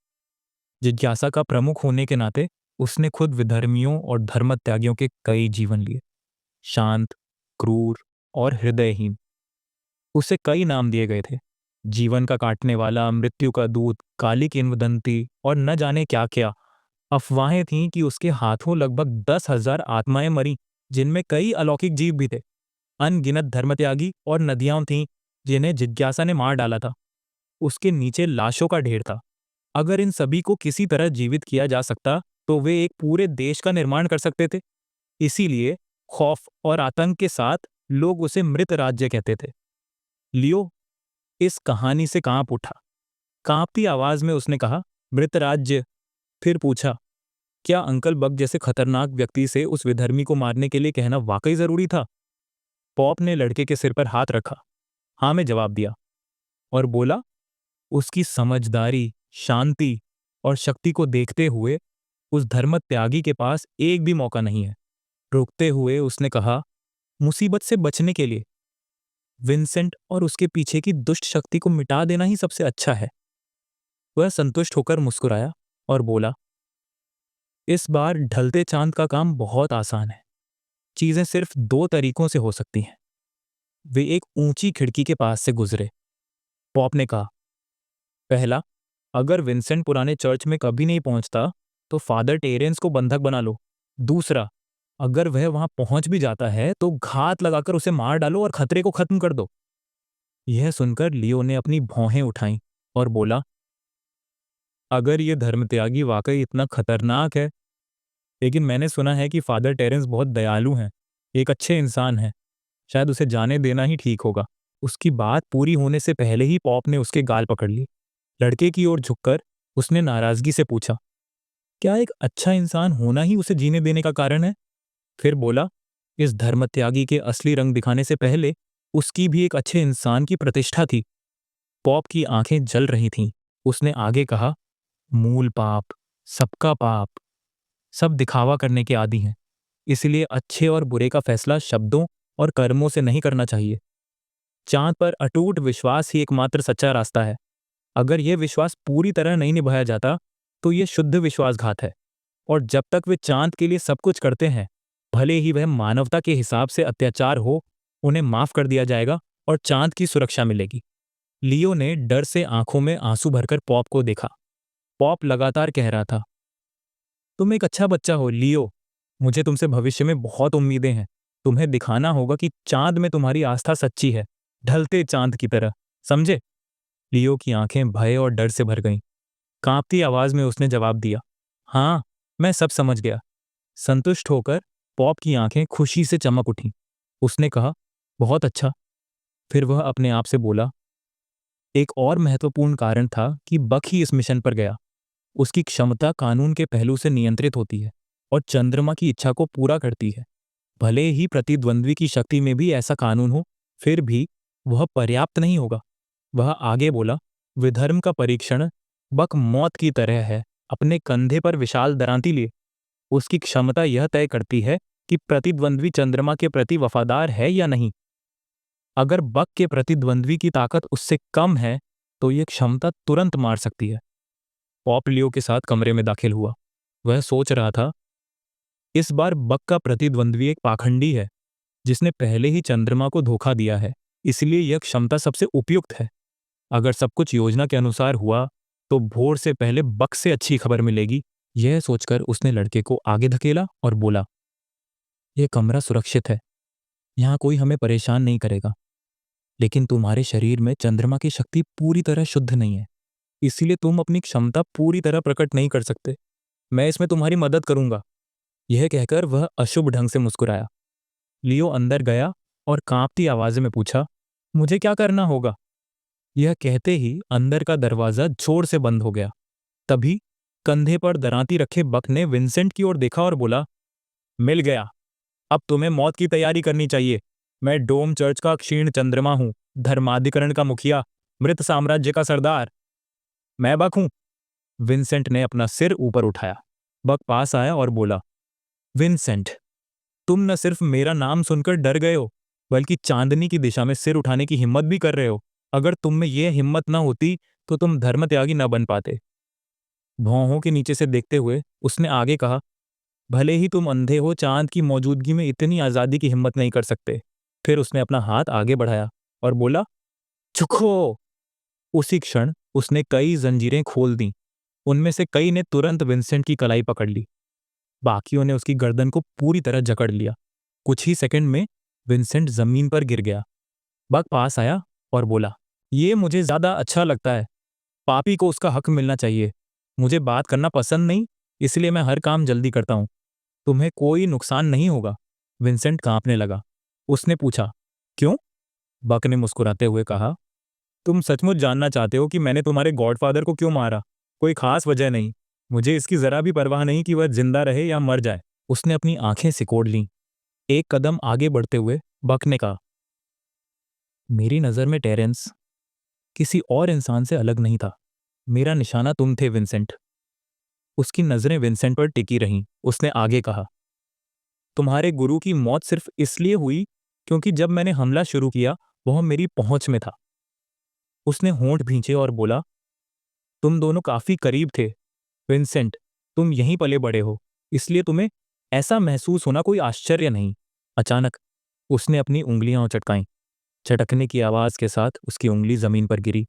जिज्ञासा का प्रमुख होने के नाते उसने खुद विधर्मियों और धर्मत्यागियों के कई जीवन लिए। शांत, क्रूर और हृदयहीन। उसे कई नाम दिए गए थे, जीवन का काटने वाला, मृत्यु का दूत, काली किंवदंती और न जाने क्या क्या। अफवाहें थीं कि उसके हाथों लगभग 10,000 आत्माएं मरी, जिनमें कई अलौकिक जीव भी थे। अनगिनत धर्मत्यागी और नदियां थीं जिन्हें जिज्ञासा ने मार डाला था। उसके नीचे लाशों का ढेर था। अगर इन सभी को किसी तरह जीवित किया जा सकता तो वे एक पूरे देश का निर्माण कर सकते थे। इसीलिए खौफ और आतंक के साथ लोग उसे मृत राज्य कहते थे। लियो इस कहानी से कांप उठा। कांपती आवाज में उसने कहा, मृत राज्य। फिर पूछा, क्या अंकल बक जैसे खतरनाक व्यक्ति से उस विधर्मी को मारने के लिए कहना वाकई जरूरी था? पॉप ने लड़के के सिर पर हाथ रखा, हाँ में जवाब दिया और बोला, उसकी समझदारी, शांति और शक्ति को देखते हुए उस धर्म त्यागी के पास एक भी मौका नहीं है। रोकते हुए उसने कहा, मुसीबत से बचने के लिए विंसेंट और उसके पीछे की दुष्ट शक्ति को मिटा देना ही सबसे अच्छा है। वह संतुष्ट होकर मुस्कुराया और बोला, इस बार ढलते चांद का काम बहुत आसान है। चीजें सिर्फ 2 तरीकों से हो सकती हैं। वे एक ऊंची खिड़की के पास से गुजरे। पॉप ने कहा, पहला, अगर विंसेंट पुराने चर्च में कभी नहीं पहुंचता तो फादर टेरेंस को बंधक बना लो। दूसरा, अगर वह वहां पहुंच भी जाता है तो घात लगाकर उसे मार डालो और खतरे को खत्म कर दो। यह सुनकर लियो ने अपनी भौहें उठाईं और बोला, अगर ये धर्मत्यागी वाकई इतना खतरनाक है, लेकिन मैंने सुना है कि फादर टेरेंस बहुत दयालु हैं, एक अच्छे इंसान हैं, शायद उसे जाने देना ही ठीक होगा। उसकी बात पूरी होने से पहले ही पॉप ने उसके गाल पकड़ ली। लड़के की ओर झुककर उसने नाराजगी से पूछा, क्या एक अच्छा इंसान होना ही उसे जीने देने का कारण है? फिर बोला, इस धर्मत्यागी के असली रंग दिखाने से पहले उसकी भी एक अच्छे इंसान की प्रतिष्ठा थी। पॉप की आंखें जल रही थीं। उसने आगे कहा, मूल पाप, सबका पाप, सब दिखावा करने के आदी हैं। इसलिए अच्छे और बुरे का फैसला शब्दों और कर्मों से नहीं करना चाहिए। चांद पर अटूट विश्वास ही एकमात्र सच्चा रास्ता है। अगर यह विश्वास पूरी तरह नहीं निभाया जाता तो यह शुद्ध विश्वासघात है। और जब तक वे चांद के लिए सब कुछ करते हैं, भले ही वह मानवता के हिसाब से अत्याचार हो, उन्हें माफ कर दिया जाएगा और चांद की सुरक्षा मिलेगी। लियो ने डर से आंखों में आंसू भरकर पॉप को देखा। पॉप लगातार कह रहा था, तुम एक अच्छा बच्चा हो लियो, मुझे तुमसे भविष्य में बहुत उम्मीदें हैं। तुम्हें दिखाना होगा कि चांद में तुम्हारी आस्था सच्ची है, ढलते चांद की तरह, समझे? लियो की आंखें भय और डर से भर गईं। कांपती आवाज में उसने जवाब दिया, हाँ, मैं सब समझ गया। संतुष्ट होकर पॉप की आंखें खुशी से चमक उठीं। उसने कहा, बहुत अच्छा। फिर वह अपने आप से बोला, एक और महत्वपूर्ण कारण था कि बक ही इस मिशन पर गया। उसकी क्षमता कानून के पहलू से नियंत्रित होती है और चंद्रमा की इच्छा को पूरा करती है। भले ही प्रतिद्वंद्वी की शक्ति में भी ऐसा कानून हो, फिर भी वह पर्याप्त नहीं होगा। वह आगे बोला, विधर्म का परीक्षण बक मौत की तरह है, अपने कंधे पर विशाल दरांती लिए। उसकी क्षमता यह तय करती है कि प्रतिद्वंद्वी चंद्रमा के प्रति वफादार है या नहीं। अगर बक के प्रतिद्वंद्वी की ताकत उससे कम है तो यह क्षमता तुरंत मार सकती है। पॉप लियो के साथ कमरे में दाखिल हुआ। वह सोच रहा था, इस बार बक का प्रतिद्वंद्वी एक पाखंडी है जिसने पहले ही चंद्रमा को धोखा दिया है, इसलिए यह क्षमता सबसे उपयुक्त है। अगर सब कुछ योजना के अनुसार हुआ तो भोर से पहले बक से अच्छी खबर मिलेगी। यह सोचकर उसने लड़के को आगे धकेला और बोला, यह कमरा सुरक्षित है, यहाँ कोई हमें परेशान नहीं करेगा। लेकिन तुम्हारे शरीर में चंद्रमा की शक्ति पूरी तरह शुद्ध नहीं है, इसीलिए तुम अपनी क्षमता पूरी तरह प्रकट नहीं कर सकते। मैं इसमें तुम्हारी मदद करूंगा। यह कहकर वह अशुभ ढंग से मुस्कुराया। लियो अंदर गया और कांपती आवाज में पूछा, मुझे क्या करना होगा? यह कहते ही अंदर का दरवाजा जोर से बंद हो गया। तभी कंधे पर दरांती रखे बक ने विंसेंट की ओर देखा और बोला, मिल गया। अब तुम्हें मौत की तैयारी करनी चाहिए। मैं डोम चर्च का क्षीण चंद्रमा हूं, धर्माधिकरण का मुखिया, मृत साम्राज्य का सरदार। मैं बक हूं। विंसेंट ने अपना सिर ऊपर उठाया। बक पास आया और बोला, विंसेंट, तुम न सिर्फ मेरा नाम सुनकर डर गए हो, बल्कि चांदनी की दिशा में सिर उठाने की हिम्मत भी कर रहे हो। अगर तुम में यह हिम्मत न होती तो तुम धर्मत्यागी न बन पाते। भौहों के नीचे से देखते हुए उसने आगे कहा, भले ही तुम अंधे हो, चांद की मौजूदगी में इतनी आजादी की हिम्मत नहीं कर सकते। फिर उसने अपना हाथ आगे बढ़ाया और बोला, चुखो। उसी क्षण उसने कई जंजीरें खोल दी। उनमें से कई ने तुरंत विंसेंट की कलाई पकड़ ली, बाकियों ने उसकी गर्दन को पूरी तरह जकड़ लिया। कुछ ही सेकंड में विंसेंट जमीन पर गिर गया। बक पास आया और बोला, ये मुझे ज्यादा अच्छा लगता है। पापी को उसका हक मिलना चाहिए। मुझे बात करना पसंद नहीं, इसलिए मैं हर काम जल्दी करता हूं। तुम्हें कोई नुकसान नहीं होगा। विंसेंट कांपने लगा। उसने पूछा, क्यों? बक ने मुस्कुराते हुए कहा, तुम सचमुच जानना चाहते हो कि मैंने तुम्हारे गॉडफादर को क्यों मारा? कोई खास वजह नहीं। मुझे इसकी जरा भी परवाह नहीं कि वह जिंदा रहे या मर जाए। उसने अपनी आंखें सिकोड़ लीं। एक कदम आगे बढ़ते हुए बक ने कहा, मेरी नज़र में टेरेंस किसी और इंसान से अलग नहीं था। मेरा निशाना तुम थे विंसेंट। उसकी नजरें विंसेंट पर टिकी रहीं। उसने आगे कहा, तुम्हारे गुरु की मौत सिर्फ इसलिए हुई क्योंकि जब मैंने हमला शुरू किया वह मेरी पहुंच में था। उसने होंठ भींचे और बोला, तुम दोनों काफी करीब थे विंसेंट। तुम यहीं पले बड़े हो, इसलिए तुम्हें ऐसा महसूस होना कोई आश्चर्य नहीं। अचानक उसने अपनी उंगलियां चटकाईं। चटकने की आवाज के साथ उसकी उंगली जमीन पर गिरी।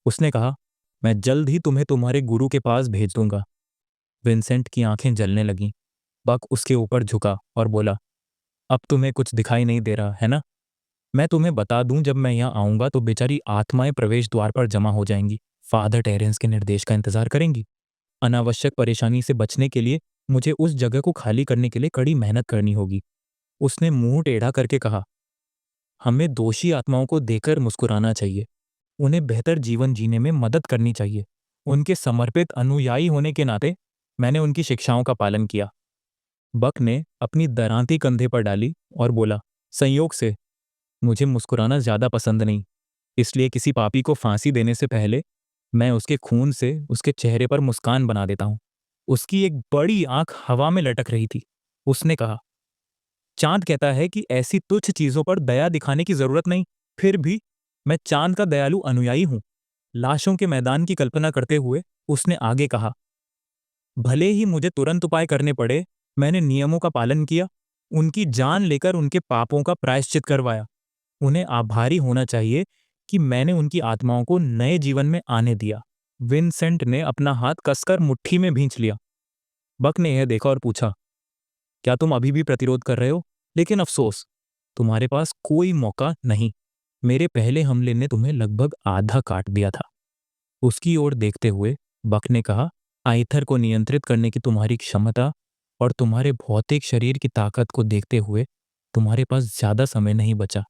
उसने कहा, मैं जल्द ही तुम्हें तुम्हारे गुरु के पास भेज दूंगा। विंसेंट की आंखें जलने लगीं। बक उसके ऊपर झुका और बोला, अब तुम्हें कुछ दिखाई नहीं दे रहा है ना? मैं तुम्हें बता दूं, जब मैं यहाँ आऊंगा तो बेचारी आत्माएं प्रवेश द्वार पर जमा हो जाएंगी, फादर टेरेंस के निर्देश का इंतजार करेंगी। अनावश्यक परेशानी से बचने के लिए मुझे उस जगह को खाली करने के लिए कड़ी मेहनत करनी होगी। उसने मुंह टेढ़ा करके कहा, हमें दोषी आत्माओं को देकर मुस्कुराना चाहिए। उन्हें बेहतर जीवन जीने में मदद करनी चाहिए। उनके समर्पित अनुयायी होने के नाते मैंने उनकी शिक्षाओं का पालन किया। बक ने अपनी दरांती कंधे पर डाली और बोला, संयोग से मुझे मुस्कुराना ज्यादा पसंद नहीं, इसलिए किसी पापी को फांसी देने से पहले मैं उसके खून से उसके चेहरे पर मुस्कान बना देता हूं। उसकी एक बड़ी आंख हवा में लटक रही थी। उसने कहा, चांद कहता है कि ऐसी तुच्छ चीजों पर दया दिखाने की जरूरत नहीं, फिर भी मैं चांद का दयालु अनुयायी हूं। लाशों के मैदान की कल्पना करते हुए उसने आगे कहा, भले ही मुझे तुरंत उपाय करने पड़े, मैंने नियमों का पालन किया, उनकी जान लेकर उनके पापों का प्रायश्चित करवाया। उन्हें आभारी होना चाहिए कि मैंने उनकी आत्माओं को नए जीवन में आने दिया। विंसेंट ने अपना हाथ कसकर मुट्ठी में भींच लिया। बक ने यह देखा और पूछा, क्या तुम अभी भी प्रतिरोध कर रहे हो? लेकिन अफसोस, तुम्हारे पास कोई मौका नहीं। मेरे पहले हमले ने तुम्हें लगभग आधा काट दिया था। उसकी ओर देखते हुए बक ने कहा, आइथर को नियंत्रित करने की तुम्हारी क्षमता और तुम्हारे भौतिक शरीर की ताकत को देखते हुए तुम्हारे पास ज्यादा समय नहीं बचा।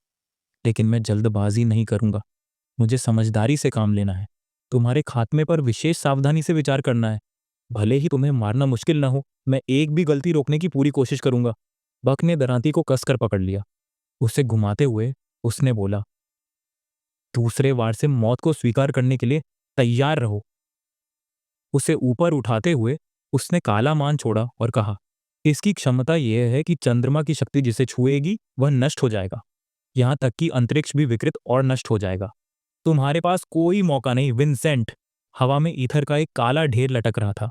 लेकिन मैं जल्दबाजी नहीं करूंगा। मुझे समझदारी से काम लेना है। तुम्हारे खात्मे पर विशेष सावधानी से विचार करना है। भले ही तुम्हें मारना मुश्किल ना हो, मैं एक भी गलती रोकने की पूरी कोशिश करूंगा। बक ने दरांती को कसकर पकड़ लिया। उसे घुमाते हुए उसने बोला, दूसरे वार से मौत को स्वीकार करने के लिए तैयार रहो। उसे ऊपर उठाते हुए उसने काला मान छोड़ा और कहा, इसकी क्षमता यह है कि चंद्रमा की शक्ति जिसे छुएगी वह नष्ट हो जाएगा। यहां तक कि अंतरिक्ष भी विकृत और नष्ट हो जाएगा। तुम्हारे पास कोई मौका नहीं, विंसेंट। हवा में ईथर का एक काला ढेर लटक रहा था।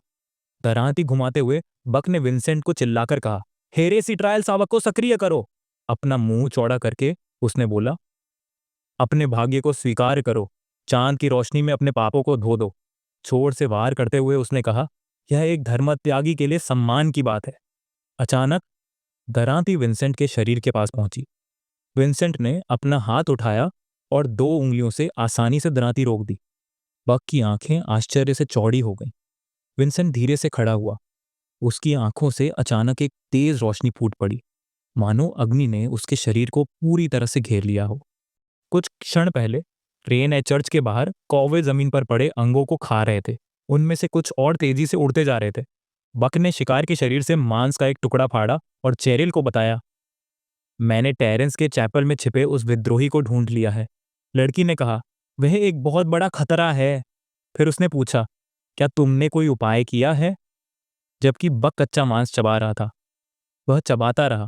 दरांती घुमाते हुए बक ने विंसेंट को चिल्लाकर कहा, हेरेसी ट्रायल सावक को सक्रिय करो। अपना मुंह चौड़ा करके उसने बोला, अपने भाग्य को स्वीकार करो। चांद की रोशनी में अपने पापों को धो दो। छोर से वार करते हुए उसने कहा, यह एक धर्मत्यागी के लिए सम्मान की बात है। अचानक दरांती विंसेंट के शरीर के पास पहुंची। विंसेंट ने अपना हाथ उठाया और 2 उंगलियों से आसानी से दरांती रोक दी। बक की आंखें आश्चर्य से चौड़ी हो गईं। विंसेंट धीरे से खड़ा हुआ। उसकी आंखों से अचानक एक तेज रोशनी फूट पड़ी, मानो अग्नि ने उसके शरीर को पूरी तरह से घेर लिया हो। कुछ क्षण पहले रेन ए चर्च के बाहर कौवे जमीन पर पड़े अंगों को खा रहे थे। उनमें से कुछ और तेजी से उड़ते जा रहे थे। बक ने शिकार के शरीर से मांस का एक टुकड़ा फाड़ा और चेरिल को बताया, मैंने टेरेंस के चैपल में छिपे उस विद्रोही को ढूंढ लिया है। लड़की ने कहा, वह एक बहुत बड़ा खतरा है। फिर उसने पूछा, क्या तुमने कोई उपाय किया है? जबकि बक कच्चा मांस चबा रहा था। वह चबाता रहा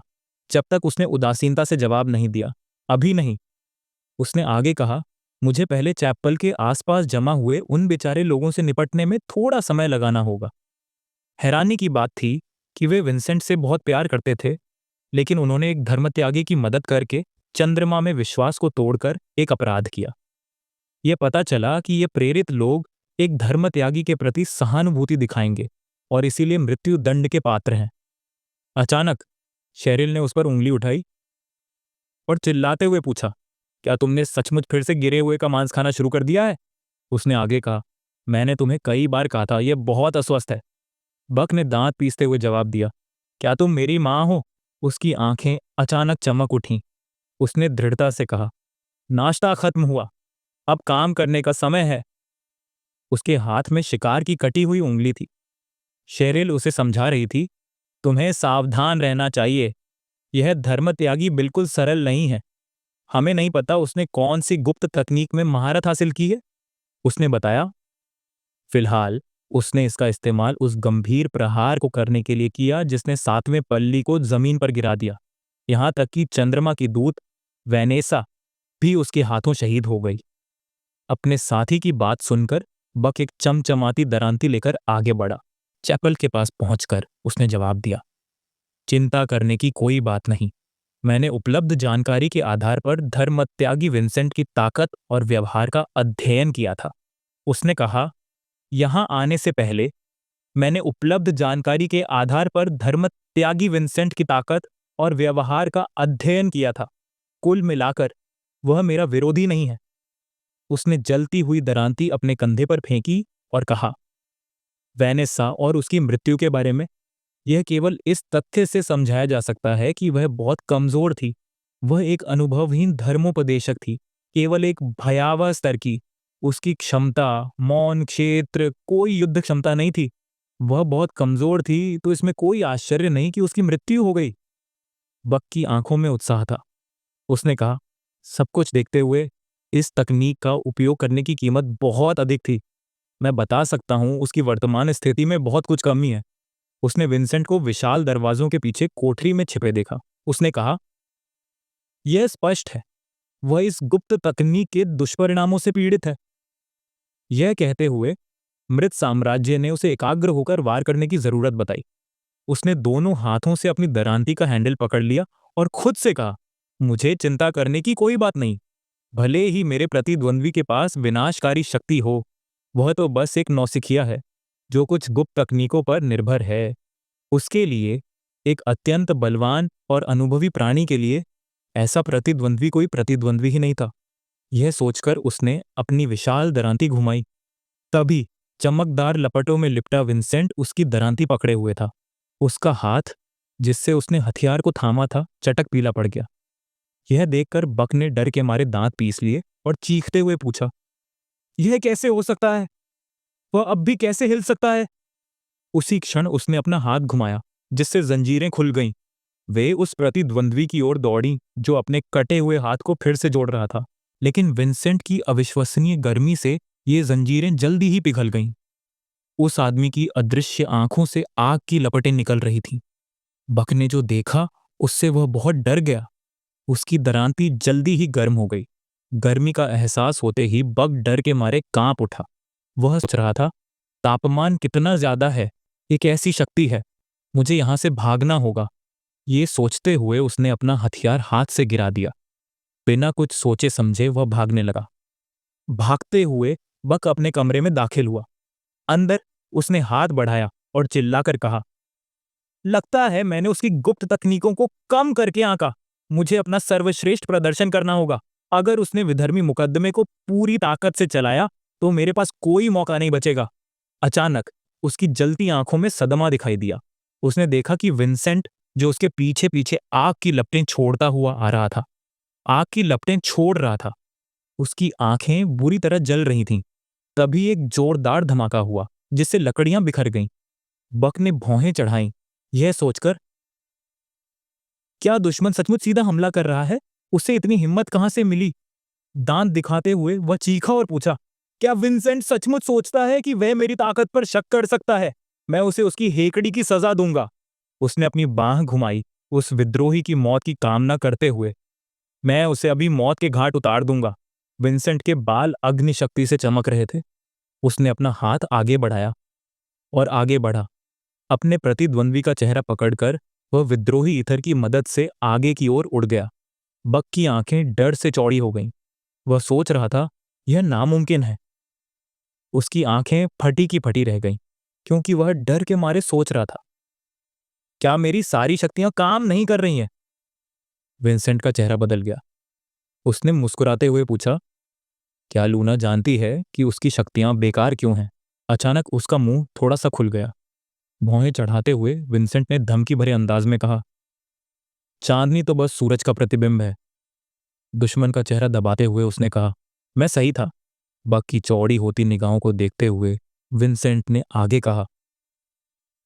जब तक उसने उदासीनता से जवाब नहीं दिया। अभी नहीं। उसने आगे कहा, मुझे पहले चैपल के आसपास जमा हुए उन बेचारे लोगों से निपटने में थोड़ा समय लगाना होगा। हैरानी की बात थी कि वे विंसेंट से बहुत प्यार करते थे, लेकिन उन्होंने एक धर्मत्यागी की मदद करके चंद्रमा में विश्वास को तोड़कर एक अपराध किया। यह पता चला कि ये प्रेरित लोग एक धर्मत्यागी के प्रति सहानुभूति दिखाएंगे और इसीलिए मृत्यु दंड के पात्र हैं। अचानक शेरिल ने उस पर उंगली उठाई और चिल्लाते हुए पूछा, क्या तुमने सचमुच फिर से गिरे हुए का मांस खाना शुरू कर दिया है? उसने आगे कहा, मैंने तुम्हें कई बार कहा था, यह बहुत अस्वस्थ है। बक ने दांत पीसते हुए जवाब दिया, क्या तुम मेरी मां हो? उसकी आंखें अचानक चमक उठीं। उसने दृढ़ता से कहा, नाश्ता खत्म हुआ, अब काम करने का समय है। उसके हाथ में शिकार की कटी हुई उंगली थी। शेरिल उसे समझा रही थी, तुम्हें सावधान रहना चाहिए। यह धर्मत्यागी बिल्कुल सरल नहीं है। हमें नहीं पता उसने कौन सी गुप्त तकनीक में महारत हासिल की है। उसने बताया, फिलहाल उसने इसका इस्तेमाल उस गंभीर प्रहार को करने के लिए किया जिसने 7वें पल्ली को जमीन पर गिरा दिया। यहां तक कि चंद्रमा की दूत वेनेसा भी उसके हाथों शहीद हो गई। अपने साथी की बात सुनकर बक एक चमचमाती दरांती लेकर आगे बढ़ा। चैपल के पास पहुंचकर उसने जवाब दिया, चिंता करने की कोई बात नहीं। मैंने उपलब्ध जानकारी के आधार पर धर्मत्यागी विंसेंट की ताकत और व्यवहार का अध्ययन किया था। उसने कहा, यहां आने से पहले मैंने उपलब्ध जानकारी के आधार पर धर्मत्यागी विंसेंट की ताकत और व्यवहार का अध्ययन किया था। कुल मिलाकर वह मेरा विरोधी नहीं है। उसने जलती हुई दरांती अपने कंधे पर फेंकी और कहा, वैनेसा और उसकी मृत्यु के बारे में यह केवल इस तथ्य से समझाया जा सकता है कि वह बहुत कमजोर थी। वह एक अनुभवहीन धर्मोपदेशक थी, केवल एक भयावह स्तर की। उसकी क्षमता, मौन क्षेत्र, कोई युद्ध क्षमता नहीं थी। वह बहुत कमजोर थी, तो इसमें कोई आश्चर्य नहीं कि उसकी मृत्यु हो गई। बक की आंखों में उत्साह था। उसने कहा, सब कुछ देखते हुए इस तकनीक का उपयोग करने की कीमत बहुत अधिक थी। मैं बता सकता हूं, उसकी वर्तमान स्थिति में बहुत कुछ कमी है। उसने विंसेंट को विशाल दरवाजों के पीछे कोठरी में छिपे देखा। उसने कहा, यह स्पष्ट है, वह इस गुप्त तकनीक के दुष्परिणामों से पीड़ित है। यह कहते हुए मृत साम्राज्य ने उसे एकाग्र होकर वार करने की जरूरत बताई। उसने दोनों हाथों से अपनी दरांती का हैंडल पकड़ लिया और खुद से कहा, मुझे चिंता करने की कोई बात नहीं। भले ही मेरे प्रतिद्वंद्वी के पास विनाशकारी शक्ति हो, वह तो बस एक नौसिखिया है जो कुछ गुप्त तकनीकों पर निर्भर है। उसके लिए, एक अत्यंत बलवान और अनुभवी प्राणी के लिए, ऐसा प्रतिद्वंद्वी कोई प्रतिद्वंद्वी ही नहीं था। यह सोचकर उसने अपनी विशाल दरांती घुमाई। तभी चमकदार लपटों में लिपटा विंसेंट उसकी दरांती पकड़े हुए था। उसका हाथ, जिससे उसने हथियार को थामा था, चटक पीला पड़ गया। यह देखकर बक ने डर के मारे दांत पीस लिए और चीखते हुए पूछा, यह कैसे हो सकता है? वह अब भी कैसे हिल सकता है? उसी क्षण उसने अपना हाथ घुमाया, जिससे जंजीरें खुल गईं। वे उस प्रतिद्वंद्वी की ओर दौड़ी जो अपने कटे हुए हाथ को फिर से जोड़ रहा था। लेकिन विंसेंट की अविश्वसनीय गर्मी से ये जंजीरें जल्दी ही पिघल गईं। उस आदमी की अदृश्य आंखों से आग की लपटें निकल रही थीं। बक ने जो देखा, उससे वह बहुत डर गया। उसकी दरांती जल्दी ही गर्म हो गई। गर्मी का एहसास होते ही बक डर के मारे कांप उठा। वह सोच रहा था, तापमान कितना ज्यादा है, एक ऐसी शक्ति है, मुझे यहां से भागना होगा। ये सोचते हुए उसने अपना हथियार हाथ से गिरा दिया। बिना कुछ सोचे समझे वह भागने लगा। भागते हुए बक अपने कमरे में दाखिल हुआ। अंदर उसने हाथ बढ़ाया और चिल्लाकर कहा, लगता है मैंने उसकी गुप्त तकनीकों को कम करके आंका। मुझे अपना सर्वश्रेष्ठ प्रदर्शन करना होगा। अगर उसने विधर्मी मुकदमे को पूरी ताकत से चलाया तो मेरे पास कोई मौका नहीं बचेगा। अचानक उसकी जलती आंखों में सदमा दिखाई दिया। उसने देखा कि विंसेंट, जो उसके पीछे पीछे आग की लपटें छोड़ता हुआ आ रहा था, आग की लपटें छोड़ रहा था। उसकी आंखें बुरी तरह जल रही थीं। तभी एक जोरदार धमाका हुआ, जिससे लकड़ियां बिखर गईं। बक ने भौहें चढ़ाईं, यह सोचकर, क्या दुश्मन सचमुच सीधा हमला कर रहा है? उसे इतनी हिम्मत कहां से मिली? दांत दिखाते हुए वह चीखा और पूछा, क्या विंसेंट सचमुच सोचता है कि वह मेरी ताकत पर शक कर सकता है? मैं उसे उसकी हेकड़ी की सजा दूंगा। उसने अपनी बांह घुमाई, उस विद्रोही की मौत की कामना करते हुए। मैं उसे अभी मौत के घाट उतार दूंगा। विंसेंट के बाल अग्नि शक्ति से चमक रहे थे। उसने अपना हाथ आगे बढ़ाया और आगे बढ़ा। अपने प्रतिद्वंद्वी का चेहरा पकड़कर वह विद्रोही ईथर की मदद से आगे की ओर उड़ गया। बक की आंखें डर से चौड़ी हो गईं। वह सोच रहा था, यह नामुमकिन है। उसकी आंखें फटी की फटी रह गईं, क्योंकि वह डर के मारे सोच रहा था, क्या मेरी सारी शक्तियां काम नहीं कर रही हैं? विंसेंट का चेहरा बदल गया। उसने मुस्कुराते हुए पूछा, क्या लूना जानती है कि उसकी शक्तियां बेकार क्यों हैं? अचानक उसका मुंह थोड़ा सा खुल गया। भौहें चढ़ाते हुए विंसेंट ने धमकी भरे अंदाज में कहा, चांदनी तो बस सूरज का प्रतिबिंब है। दुश्मन का चेहरा दबाते हुए उसने कहा, मैं सही था। बक की चौड़ी होती निगाहों को देखते हुए विंसेंट ने आगे कहा,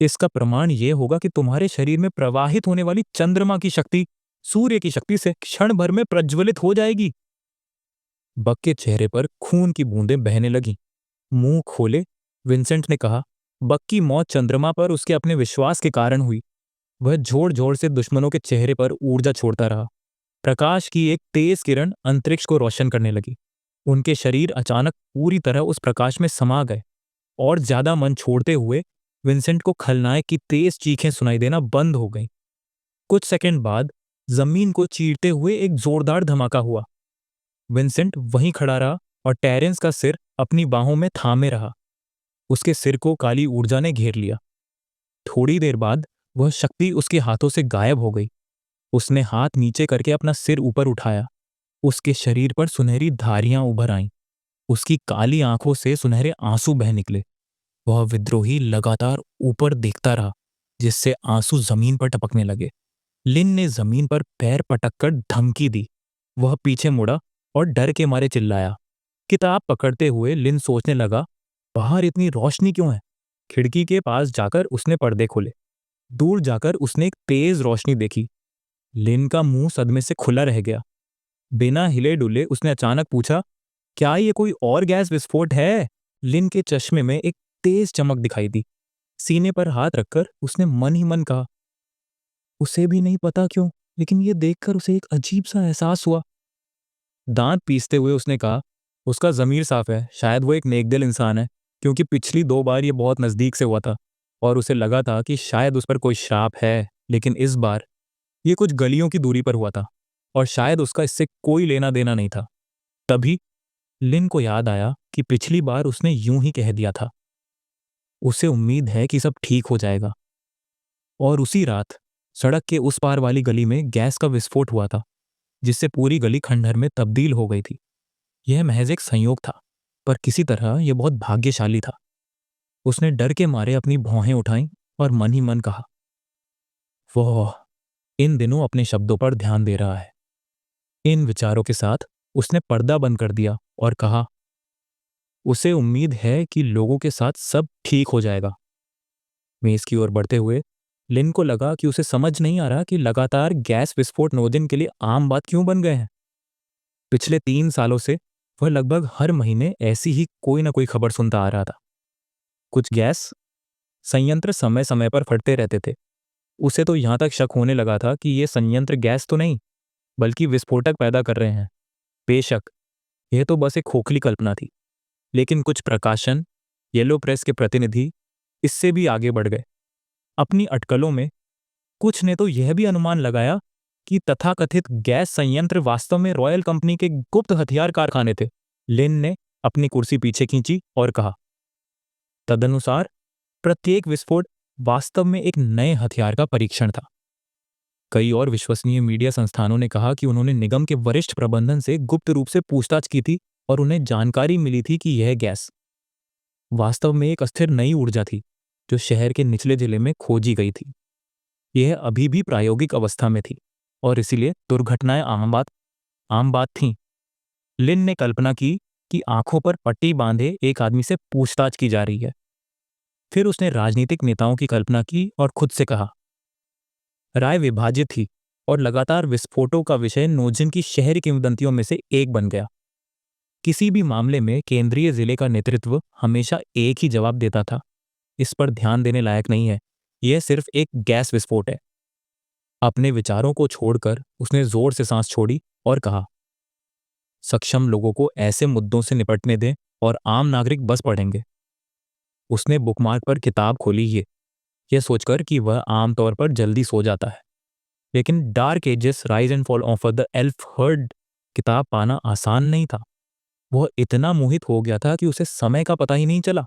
इसका प्रमाण यह होगा कि तुम्हारे शरीर में प्रवाहित होने वाली चंद्रमा की शक्ति सूर्य की शक्ति से क्षण भर में प्रज्वलित हो जाएगी। बक के चेहरे पर खून की बूंदें बहने लगीं। मुंह खोले विंसेंट ने कहा, बक की मौत चंद्रमा पर उसके अपने विश्वास के कारण हुई। वह जोर जोर से दुश्मनों के चेहरे पर ऊर्जा छोड़ता रहा। प्रकाश की एक तेज किरण अंतरिक्ष को रोशन करने लगी। उनके शरीर अचानक पूरी तरह उस प्रकाश में समा गए और ज्यादा मन छोड़ते हुए विंसेंट को खलनायक की तेज चीखें सुनाई देना बंद हो गईं। कुछ सेकंड बाद जमीन को चीरते हुए एक जोरदार धमाका हुआ। विंसेंट वहीं खड़ा रहा और टेरेंस का सिर अपनी बाहों में थामे रहा। उसके सिर को काली ऊर्जा ने घेर लिया। थोड़ी देर बाद वह शक्ति उसके हाथों से गायब हो गई। उसने हाथ नीचे करके अपना सिर ऊपर उठाया। उसके शरीर पर सुनहरी धारियां उभर आईं। उसकी काली आंखों से सुनहरे आंसू बह निकले। वह विद्रोही लगातार ऊपर देखता रहा, जिससे आंसू जमीन पर टपकने लगे। लिन ने जमीन पर पैर पटककर धमकी दी। वह पीछे मुड़ा और डर के मारे चिल्लाया। किताब पकड़ते हुए लिन सोचने लगा, बाहर इतनी रोशनी क्यों है? खिड़की के पास जाकर उसने पर्दे खोले। दूर जाकर उसने एक तेज रोशनी देखी। लिन का मुंह सदमे से खुला रह गया। बिना हिले डुले उसने अचानक पूछा, क्या ये कोई और गैस विस्फोट है? लिन के चश्मे में एक तेज चमक दिखाई दी। सीने पर हाथ रखकर उसने मन ही मन कहा, उसे भी नहीं पता क्यों, लेकिन ये देखकर उसे एक अजीब सा एहसास हुआ। दांत पीसते हुए उसने कहा, उसका ज़मीर साफ है, शायद वो एक नेकदिल इंसान है, क्योंकि पिछली 2 बार ये बहुत नज़दीक से हुआ था और उसे लगा था कि शायद उस पर कोई श्राप है, लेकिन इस बार ये कुछ गलियों की दूरी पर हुआ था और शायद उसका इससे कोई लेना देना नहीं था। तभी लिन को याद आया कि पिछली बार उसने यूं ही कह दिया था, उसे उम्मीद है कि सब ठीक हो जाएगा। और उसी रात सड़क के उस पार वाली गली में गैस का विस्फोट हुआ था, जिससे पूरी गली खंडहर में तब्दील हो गई थी। यह महज एक संयोग था, पर किसी तरह यह बहुत भाग्यशाली था। उसने डर के मारे अपनी भौहें उठाईं और मन ही मन कहा, वह इन दिनों अपने शब्दों पर ध्यान दे रहा है। इन विचारों के साथ उसने पर्दा बंद कर दिया और कहा, उसे उम्मीद है कि लोगों के साथ सब ठीक हो जाएगा। मेज की ओर बढ़ते हुए लिन को लगा कि उसे समझ नहीं आ रहा कि लगातार गैस विस्फोट नोदिन के लिए आम बात क्यों बन गए हैं। पिछले 3 सालों से वह लगभग हर महीने ऐसी ही कोई ना कोई खबर सुनता आ रहा था। कुछ गैस संयंत्र समय समय पर फटते रहते थे। उसे तो यहां तक शक होने लगा था कि ये संयंत्र गैस तो नहीं, बल्कि विस्फोटक पैदा कर रहे हैं। बेशक यह तो बस एक खोखली कल्पना थी, लेकिन कुछ प्रकाशन, येलो प्रेस के प्रतिनिधि इससे भी आगे बढ़ गए। अपनी अटकलों में कुछ ने तो यह भी अनुमान लगाया कि तथाकथित गैस संयंत्र वास्तव में रॉयल कंपनी के गुप्त हथियार कारखाने थे। लिन ने अपनी कुर्सी पीछे खींची और कहा, तदनुसार प्रत्येक विस्फोट वास्तव में एक नए हथियार का परीक्षण था। कई और विश्वसनीय मीडिया संस्थानों ने कहा कि उन्होंने निगम के वरिष्ठ प्रबंधन से गुप्त रूप से पूछताछ की थी और उन्हें जानकारी मिली थी कि यह गैस वास्तव में एक अस्थिर नई ऊर्जा थी जो शहर के निचले जिले में खोजी गई थी। यह अभी भी प्रायोगिक अवस्था में थी और इसीलिए दुर्घटनाएं आम बात थीं। लिन ने कल्पना की कि आंखों पर पट्टी बांधे एक आदमी से पूछताछ की जा रही है। फिर उसने राजनीतिक नेताओं की कल्पना की और खुद से कहा, राय विभाजित थी और लगातार विस्फोटों का विषय नोजिन की शहरी किंवदंतियों में से एक बन गया। किसी भी मामले में केंद्रीय जिले का नेतृत्व हमेशा एक ही जवाब देता था, इस पर ध्यान देने लायक नहीं है, यह सिर्फ एक गैस विस्फोट है। अपने विचारों को छोड़कर उसने जोर से सांस छोड़ी और कहा, सक्षम लोगों को ऐसे मुद्दों से निपटने दें और आम नागरिक बस पढ़ेंगे। उसने बुकमार्क पर किताब खोली, यह सोचकर कि वह आमतौर पर जल्दी सो जाता है, लेकिन dark ages rise and fall of the elf heard किताब पाना आसान नहीं था। वह इतना मोहित हो गया था कि उसे समय का पता ही नहीं चला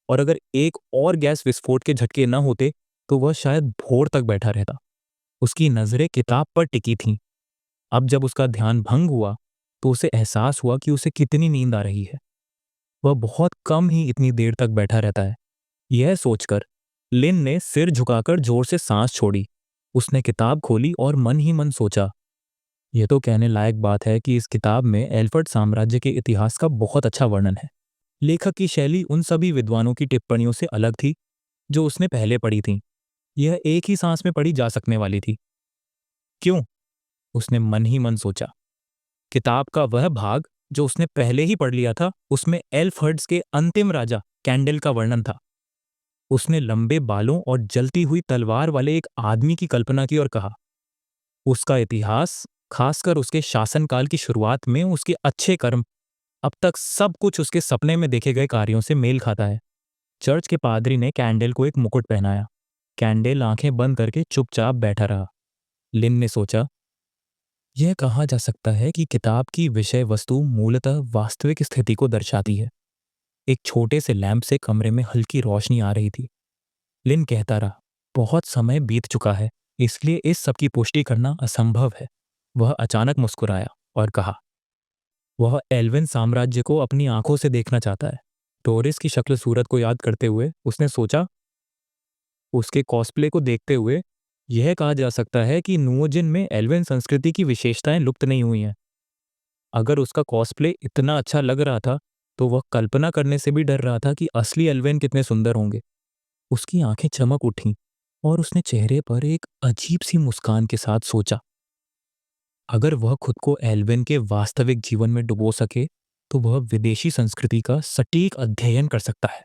और अगर एक और गैस विस्फोट के झटके न होते तो वह शायद भोर तक बैठा रहता। उसकी नजरें किताब पर टिकी थीं। अब जब उसका ध्यान भंग हुआ तो उसे एहसास हुआ कि उसे कितनी नींद आ रही है। वह बहुत कम ही इतनी देर तक बैठा रहता है। यह सोचकर लिन ने सिर झुकाकर जोर से सांस छोड़ी। उसने किताब खोली और मन ही मन सोचा, यह तो कहने लायक बात है कि इस किताब में एल्फर्ड साम्राज्य के इतिहास का बहुत अच्छा वर्णन है। लेखक की शैली उन सभी विद्वानों की टिप्पणियों से अलग थी जो उसने पहले पढ़ी थीं। यह एक ही सांस में पढ़ी जा सकने वाली थी। क्यों? उसने मन ही मन सोचा। किताब का वह भाग जो उसने पहले ही पढ़ लिया था, उसमें एल्फहर्ड्स के अंतिम राजा कैंडल का वर्णन था। उसने लंबे बालों और जलती हुई तलवार वाले एक आदमी की कल्पना की और कहा, उसका इतिहास, खासकर उसके शासनकाल की शुरुआत में उसके अच्छे कर्म, अब तक सब कुछ उसके सपने में देखे गए कार्यों से मेल खाता है। चर्च के पादरी ने कैंडल को एक मुकुट पहनाया। कैंडल आंखें बंद करके चुपचाप बैठा रहा। लिन ने सोचा, यह कहा जा सकता है कि किताब की विषय वस्तु मूलतः वास्तविक स्थिति को दर्शाती है। एक छोटे से लैंप से कमरे में हल्की रोशनी आ रही थी। लिन कहता रहा, बहुत समय बीत चुका है, इसलिए इस सब की पुष्टि करना असंभव है। वह अचानक मुस्कुराया और कहा, वह एल्विन साम्राज्य को अपनी आंखों से देखना चाहता है। डोरिस की शक्ल सूरत को याद करते हुए उसने सोचा, उसके कॉस्प्ले को देखते हुए यह कहा जा सकता है कि नुओजिन में एल्वेन संस्कृति की विशेषताएं लुप्त नहीं हुई हैं। अगर उसका कॉस्प्ले इतना अच्छा लग रहा था तो वह कल्पना करने से भी डर रहा था कि असली एल्वेन कितने सुंदर होंगे। उसकी आंखें चमक उठीं और उसने चेहरे पर एक अजीब सी मुस्कान के साथ सोचा, अगर वह खुद को एल्वेन के वास्तविक जीवन में डुबो सके तो वह विदेशी संस्कृति का सटीक अध्ययन कर सकता है।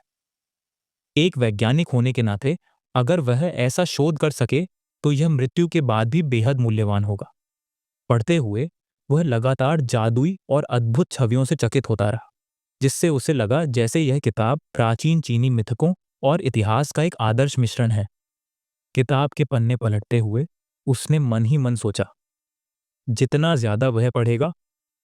एक वैज्ञानिक होने के नाते अगर वह ऐसा शोध कर सके तो यह मृत्यु के बाद भी बेहद मूल्यवान होगा। पढ़ते हुए वह लगातार जादुई और अद्भुत छवियों से चकित होता रहा, जिससे उसे लगा जैसे यह किताब प्राचीन चीनी मिथकों और इतिहास का एक आदर्श मिश्रण है। किताब के पन्ने पलटते हुए उसने मन ही मन सोचा, जितना ज्यादा वह पढ़ेगा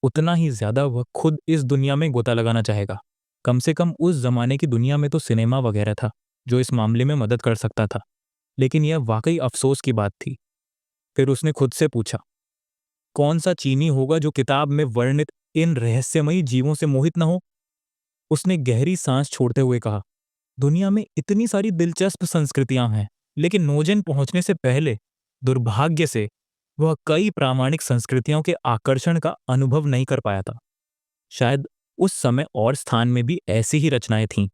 उतना ही ज्यादा वह खुद इस दुनिया में गोता लगाना चाहेगा। कम से कम उस जमाने की दुनिया में तो सिनेमा वगैरह था जो इस मामले में मदद कर सकता था, लेकिन यह वाकई अफसोस की बात थी। फिर उसने खुद से पूछा, कौन सा चीनी होगा जो किताब में वर्णित इन रहस्यमयी जीवों से मोहित न हो। उसने गहरी सांस छोड़ते हुए कहा, दुनिया में इतनी सारी दिलचस्प संस्कृतियां हैं, लेकिन नोजेन पहुंचने से पहले दुर्भाग्य से वह कई प्रामाणिक संस्कृतियों के आकर्षण का अनुभव नहीं कर पाया था। शायद उस समय और स्थान में भी ऐसी ही रचनाएं थीं,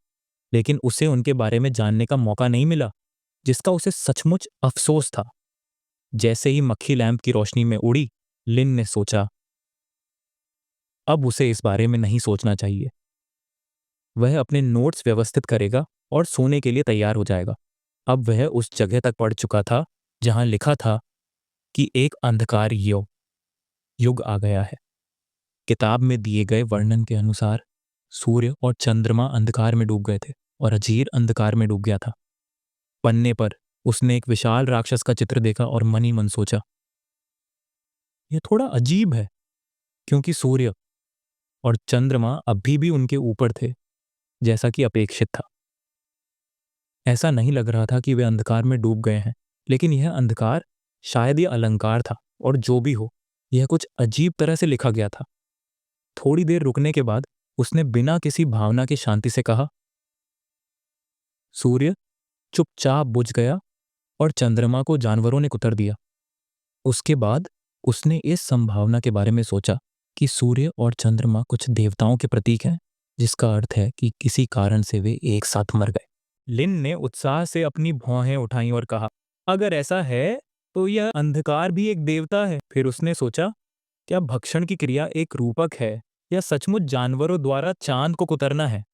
लेकिन उसे उनके बारे में जानने का मौका नहीं मिला, जिसका उसे सचमुच अफसोस था। जैसे ही मक्खी लैंप की रोशनी में उड़ी, लिन ने सोचा, अब उसे इस बारे में नहीं सोचना चाहिए। वह अपने नोट्स व्यवस्थित करेगा और सोने के लिए तैयार हो जाएगा। अब वह उस जगह तक पढ़ चुका था जहां लिखा था कि एक अंधकार युग आ गया है। किताब में दिए गए वर्णन के अनुसार सूर्य और चंद्रमा अंधकार में डूब गए थे और अजीर अंधकार में डूब गया था। पन्ने पर उसने एक विशाल राक्षस का चित्र देखा और मन ही मन सोचा, यह थोड़ा अजीब है, क्योंकि सूर्य और चंद्रमा अभी भी उनके ऊपर थे, जैसा कि अपेक्षित था। ऐसा नहीं लग रहा था कि वे अंधकार में डूब गए हैं, लेकिन यह अंधकार शायद यह अलंकार था, और जो भी हो, यह कुछ अजीब तरह से लिखा गया था। थोड़ी देर रुकने के बाद उसने बिना किसी भावना के शांति से कहा, सूर्य चुपचाप बुझ गया और चंद्रमा को जानवरों ने कुतर दिया। उसके बाद उसने इस संभावना के बारे में सोचा कि सूर्य और चंद्रमा कुछ देवताओं के प्रतीक हैं, जिसका अर्थ है कि किसी कारण से वे एक साथ मर गए। लिन ने उत्साह से अपनी भौहें उठाईं और कहा, अगर ऐसा है तो यह अंधकार भी एक देवता है। फिर उसने सोचा, क्या भक्षण की क्रिया एक रूपक है या सचमुच जानवरों द्वारा चांद को कुतरना है।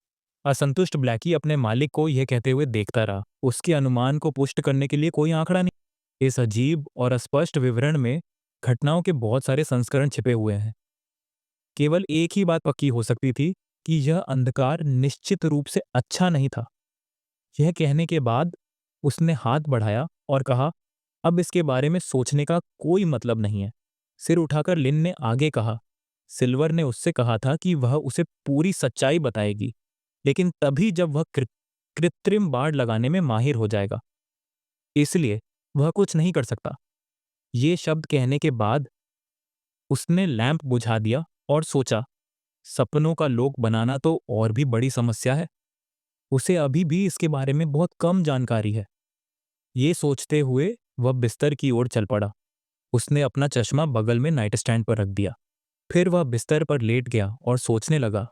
असंतुष्ट ब्लैकी अपने मालिक को यह कहते हुए देखता रहा। उसके अनुमान को पुष्ट करने के लिए कोई आंकड़ा नहीं। इस अजीब और अस्पष्ट विवरण में घटनाओं के बहुत सारे संस्करण छिपे हुए हैं। केवल एक ही बात पक्की हो सकती थी कि यह अंधकार निश्चित रूप से अच्छा नहीं था। यह कहने के बाद उसने हाथ बढ़ाया और कहा, अब इसके बारे में सोचने का कोई मतलब नहीं है। सिर उठाकर लिन ने आगे कहा, सिल्वर ने उससे कहा था कि वह उसे पूरी सच्चाई बताएगी, लेकिन तभी जब वह कृत्रिम बाड़ लगाने में माहिर हो जाएगा। इसलिए वह कुछ नहीं कर सकता। ये शब्द कहने के बाद उसने लैंप बुझा दिया और सोचा, सपनों का लोक बनाना तो और भी बड़ी समस्या है। उसे अभी भी इसके बारे में बहुत कम जानकारी है। ये सोचते हुए वह बिस्तर की ओर चल पड़ा। उसने अपना चश्मा बगल में नाइट स्टैंड पर रख दिया। फिर वह बिस्तर पर लेट गया और सोचने लगा।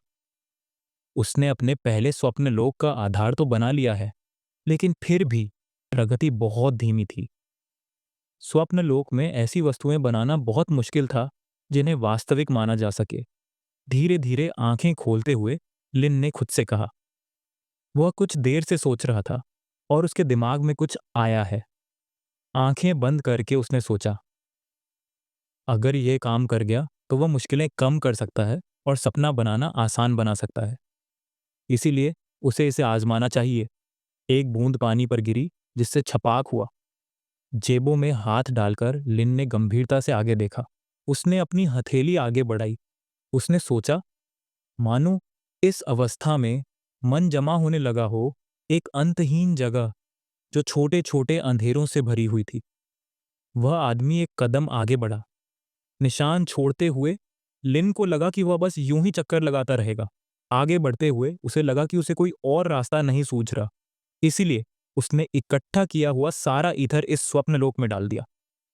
उसने अपने पहले स्वप्न लोक का आधार तो बना लिया है, लेकिन फिर भी प्रगति बहुत धीमी थी। स्वप्न लोक में ऐसी वस्तुएं बनाना बहुत मुश्किल था जिन्हें वास्तविक माना जा सके। धीरे धीरे आंखें खोलते हुए लिन ने खुद से कहा। वह कुछ देर से सोच रहा था और उसके दिमाग में कुछ आया है। आंखें बंद करके उसने सोचा, अगर यह काम कर गया तो वह मुश्किलें कम कर सकता है और सपना बनाना आसान बना सकता है। इसीलिए उसे इसे आजमाना चाहिए। एक बूंद पानी पर गिरी, जिससे छपाक हुआ। जेबों में हाथ डालकर लिन ने गंभीरता से आगे देखा। उसने अपनी हथेली आगे बढ़ाई। उसने सोचा, मानो इस अवस्था में मन जमा होने लगा हो, एक अंतहीन जगह जो छोटे छोटे अंधेरों से भरी हुई थी। वह आदमी एक कदम आगे बढ़ा। निशान छोड़ते हुए लिन को लगा कि वह बस यूं ही चक्कर लगाता रहेगा। आगे बढ़ते हुए उसे लगा कि उसे कोई और रास्ता नहीं सूझ रहा, इसीलिए उसने इकट्ठा किया हुआ सारा ईथर इस स्वप्नलोक में डाल दिया।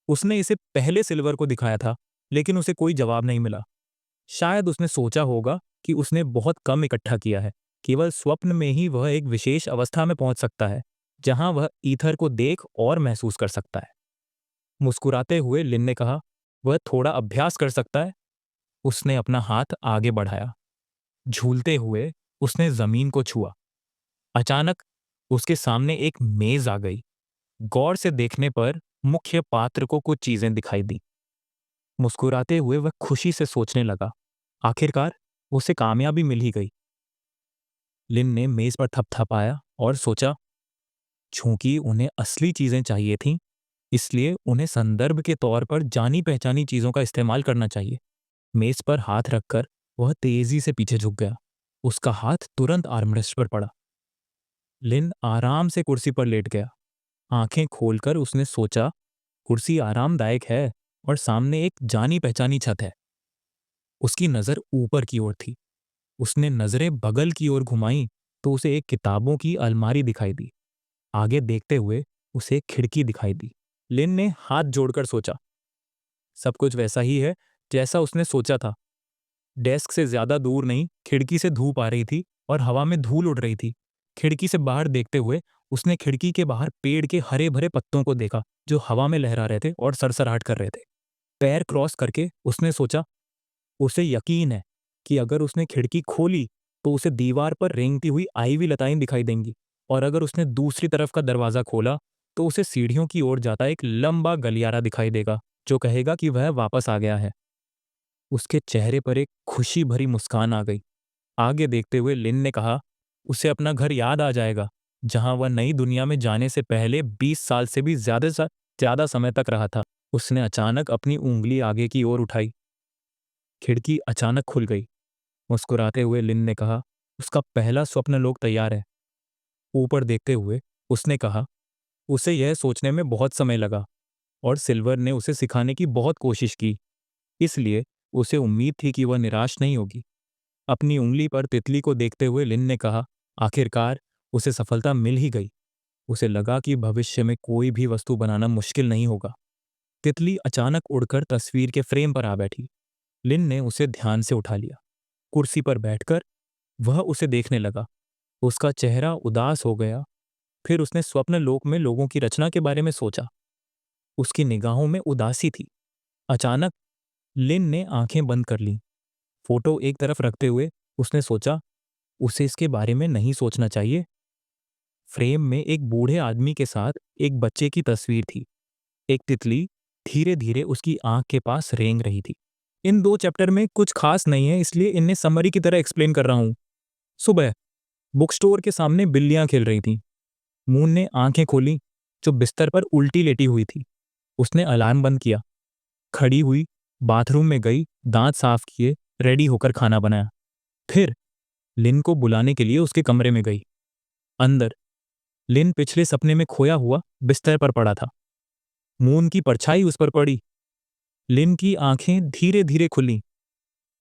उसने इसे पहले सिल्वर को दिखाया था, लेकिन उसे कोई जवाब नहीं मिला। शायद उसने सोचा होगा कि उसने बहुत कम इकट्ठा किया है। केवल स्वप्न में ही वह एक विशेष अवस्था में पहुंच सकता है, जहां वह ईथर को देख और महसूस कर सकता है। मुस्कुराते हुए लिन ने कहा, वह थोड़ा अभ्यास कर सकता है। उसने अपना हाथ आगे बढ़ाया। झूलते हुए उसने जमीन को छुआ। अचानक उसके सामने एक मेज आ गई। गौर से देखने पर मुख्य पात्र को कुछ चीजें दिखाई दी। मुस्कुराते हुए वह खुशी से सोचने लगा, आखिरकार उसे कामयाबी मिल ही गई। लिन ने मेज पर थपथपाया और सोचा, चूंकि उन्हें असली चीजें चाहिए थीं, इसलिए उन्हें संदर्भ के तौर पर जानी पहचानी चीजों का इस्तेमाल करना चाहिए। मेज पर हाथ रखकर वह तेजी से पीछे झुक गया। उसका हाथ तुरंत आर्मरेस्ट पर पड़ा। लिन आराम से कुर्सी पर लेट गया। आंखें खोलकर उसने सोचा, कुर्सी आरामदायक है और सामने एक जानी पहचानी छत है। उसकी नजर ऊपर की ओर थी। उसने नजरें बगल की ओर घुमाई तो उसे एक किताबों की अलमारी दिखाई दी। आगे देखते हुए उसे एक खिड़की दिखाई दी। लिन ने हाथ जोड़कर सोचा, सब कुछ वैसा ही है जैसा उसने सोचा था। डेस्क से ज्यादा दूर नहीं, खिड़की से धूप आ रही थी और हवा में धूल उड़ रही थी। खिड़की से बाहर देखते हुए उसने खिड़की के बाहर पेड़ के हरे भरे पत्तों को देखा, जो हवा में लहरा रहे थे और सरसराहट कर रहे थे। पैर क्रॉस करके उसने सोचा, उसे यकीन है कि अगर उसने खिड़की खोली तो उसे दीवार पर रेंगती हुई आईवी लताएं दिखाई देंगी, और अगर उसने दूसरी तरफ का दरवाजा खोला तो उसे सीढ़ियों की ओर जाता एक लंबा गलियारा दिखाई देगा, जो कहेगा कि वह वापस आ गया है। उसके चेहरे पर एक खुशी भरी मुस्कान आ गई। आगे देखते हुए लिन ने कहा, उसे अपना घर याद आ जाएगा, जहां वह नई दुनिया में जाने से पहले 20 साल से भी ज्यादा समय तक रहा था। उसने अचानक अपनी उंगली आगे की ओर उठाई। खिड़की अचानक खुल गई। मुस्कुराते हुए लिन ने कहा, उसका पहला स्वप्न लोक तैयार है। ऊपर देखते हुए उसने कहा, उसे यह सोचने में बहुत समय लगा और सिल्वर ने उसे सिखाने की बहुत कोशिश की, इसलिए उसे उम्मीद थी कि वह निराश नहीं होगी। अपनी उंगली पर तितली को देखते हुए लिन ने कहा, आखिरकार उसे सफलता मिल ही गई। उसे लगा कि भविष्य में कोई भी वस्तु बनाना मुश्किल नहीं होगा। तितली अचानक उड़कर तस्वीर के फ्रेम पर आ बैठी। लिन ने उसे ध्यान से उठा लिया। कुर्सी पर बैठकर वह उसे देखने लगा। उसका चेहरा उदास हो गया। फिर उसने स्वप्न लोक में लोगों की रचना के बारे में सोचा। उसकी निगाहों में उदासी थी। अचानक लिन ने आंखें बंद कर लीं। फोटो एक तरफ रखते हुए उसने सोचा, उसे इसके बारे में नहीं सोचना चाहिए। फ्रेम में एक बूढ़े आदमी के साथ एक बच्चे की तस्वीर थी। एक तितली धीरे धीरे उसकी आंख के पास रेंग रही थी। इन 2 चैप्टर में कुछ खास नहीं है, इसलिए इन्हें समरी की तरह एक्सप्लेन कर रहा हूं। सुबह बुक स्टोर के सामने बिल्लियां खेल रही थीं। मून ने आंखें खोली, जो बिस्तर पर उल्टी लेटी हुई थी। उसने अलार्म बंद किया, खड़ी हुई, बाथरूम में गई, दांत साफ किए, रेडी होकर खाना बनाया। फिर लिन को बुलाने के लिए उसके कमरे में गई। अंदर लिन पिछले सपने में खोया हुआ बिस्तर पर पड़ा था। मून की परछाई उस पर पड़ी। लिन की आंखें धीरे धीरे खुली।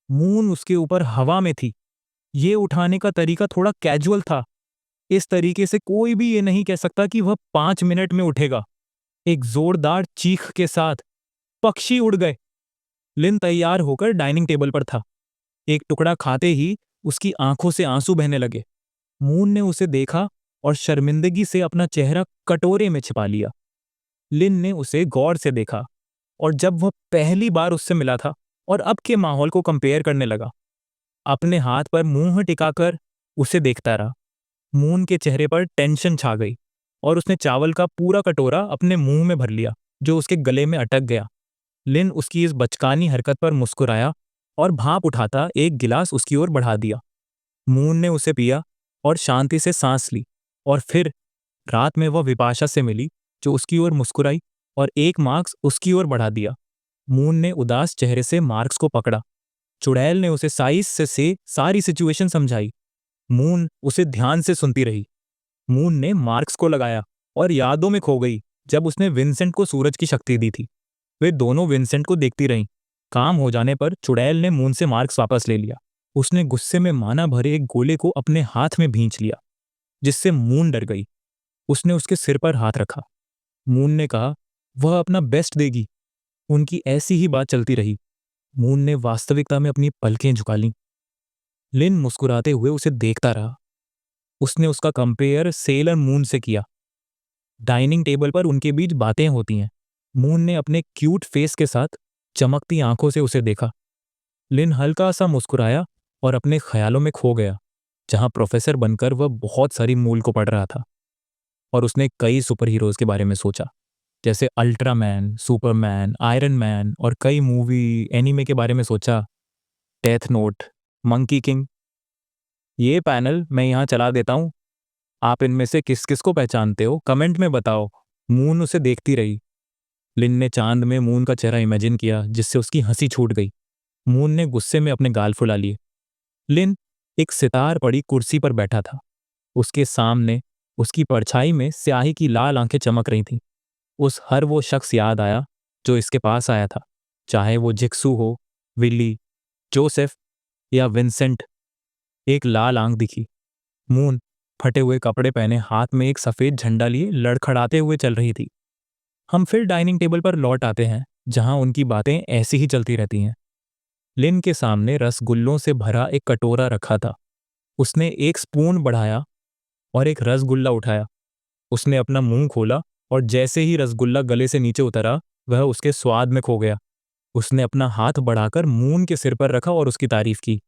मून उसके ऊपर हवा में थी। ये उठाने का तरीका थोड़ा कैजुअल था। इस तरीके से कोई भी ये नहीं कह सकता कि वह 5 मिनट में उठेगा। एक जोरदार चीख के साथ पक्षी उड़ गए। लिन तैयार होकर डाइनिंग टेबल पर था। एक टुकड़ा खाते ही उसकी आंखों से आंसू बहने लगे। मून ने उसे देखा और शर्मिंदगी से अपना चेहरा कटोरे में छिपा लिया। लिन ने उसे गौर से देखा, और जब वह पहली बार उससे मिला था और अब के माहौल को कंपेयर करने लगा, अपने हाथ पर मुंह टिकाकर उसे देखता रहा। मून के चेहरे पर टेंशन छा गई और उसने चावल का पूरा कटोरा अपने मुंह में भर लिया, जो उसके गले में अटक गया। लिन उसकी इस बचकानी हरकत पर मुस्कुराया और भाप उठाता एक गिलास उसकी ओर बढ़ा दिया। मून ने उसे पिया और शांति से सांस ली, और फिर रात में वह विपाशा से मिली, जो उसकी ओर मुस्कुराई और एक मार्क्स उसकी ओर बढ़ा दिया। मून ने उदास चेहरे से मार्क्स को पकड़ा। चुड़ैल ने उसे साइज से सारी सिचुएशन समझाई। मून उसे ध्यान से सुनती रही। मून ने मार्क्स को लगाया और यादों में खो गई जब उसने विंसेंट को सूरज की शक्ति दी थी। वे दोनों विंसेंट को देखती रहीं। काम हो जाने पर चुड़ैल ने मून से मार्क्स वापस ले लिया। उसने गुस्से में माना भरे एक गोले को अपने हाथ में भींच लिया, जिससे मून डर गई। उसने उसके सिर पर हाथ रखा। मून ने कहा, वह अपना बेस्ट देगी। उनकी ऐसी ही बात चलती रही। मून ने वास्तविकता में अपनी पलकें झुका लीं। लिन मुस्कुराते हुए उसे देखता रहा। उसने उसका कंपेयर सेलर मून से किया। डाइनिंग टेबल पर उनके बीच बातें होती हैं। मून ने अपने क्यूट फेस के साथ चमकती आंखों से उसे देखा। लिन हल्का सा मुस्कुराया और अपने ख्यालों में खो गया, जहां प्रोफेसर बनकर वह बहुत सारी मूल को पढ़ रहा था। और उसने कई सुपर हीरोज के बारे में सोचा, जैसे अल्ट्रामैन, सुपरमैन, आयरन मैन, और कई मूवी एनीमे के बारे में सोचा, डेथ नोट, मंकी किंग। ये पैनल मैं यहाँ चला देता हूँ। आप इनमें से किस किस को पहचानते हो, कमेंट में बताओ। मून उसे देखती रही। लिन ने चांद में मून का चेहरा इमेजिन किया, जिससे उसकी हंसी छूट गई। मून ने गुस्से में अपने गाल फुला लिए। लिन एक सितार पड़ी कुर्सी पर बैठा था। उसके सामने उसकी परछाई में स्याही की लाल आंखें चमक रही थीं। उस हर वो शख्स याद आया जो इसके पास आया था, चाहे वो जिक्सू हो, विली, जोसेफ या विंसेंट। एक लाल आंख दिखी। मून फटे हुए कपड़े पहने, हाथ में एक सफेद झंडा लिए लड़खड़ाते हुए चल रही थी। हम फिर डाइनिंग टेबल पर लौट आते हैं, जहां उनकी बातें ऐसी ही चलती रहती हैं। लिन के सामने रसगुल्लों से भरा एक कटोरा रखा था। उसने एक स्पून बढ़ाया और एक रसगुल्ला उठाया। उसने अपना मुंह खोला और जैसे ही रसगुल्ला गले से नीचे उतरा, वह उसके स्वाद में खो गया। उसने अपना हाथ बढ़ाकर मून के सिर पर रखा और उसकी तारीफ की।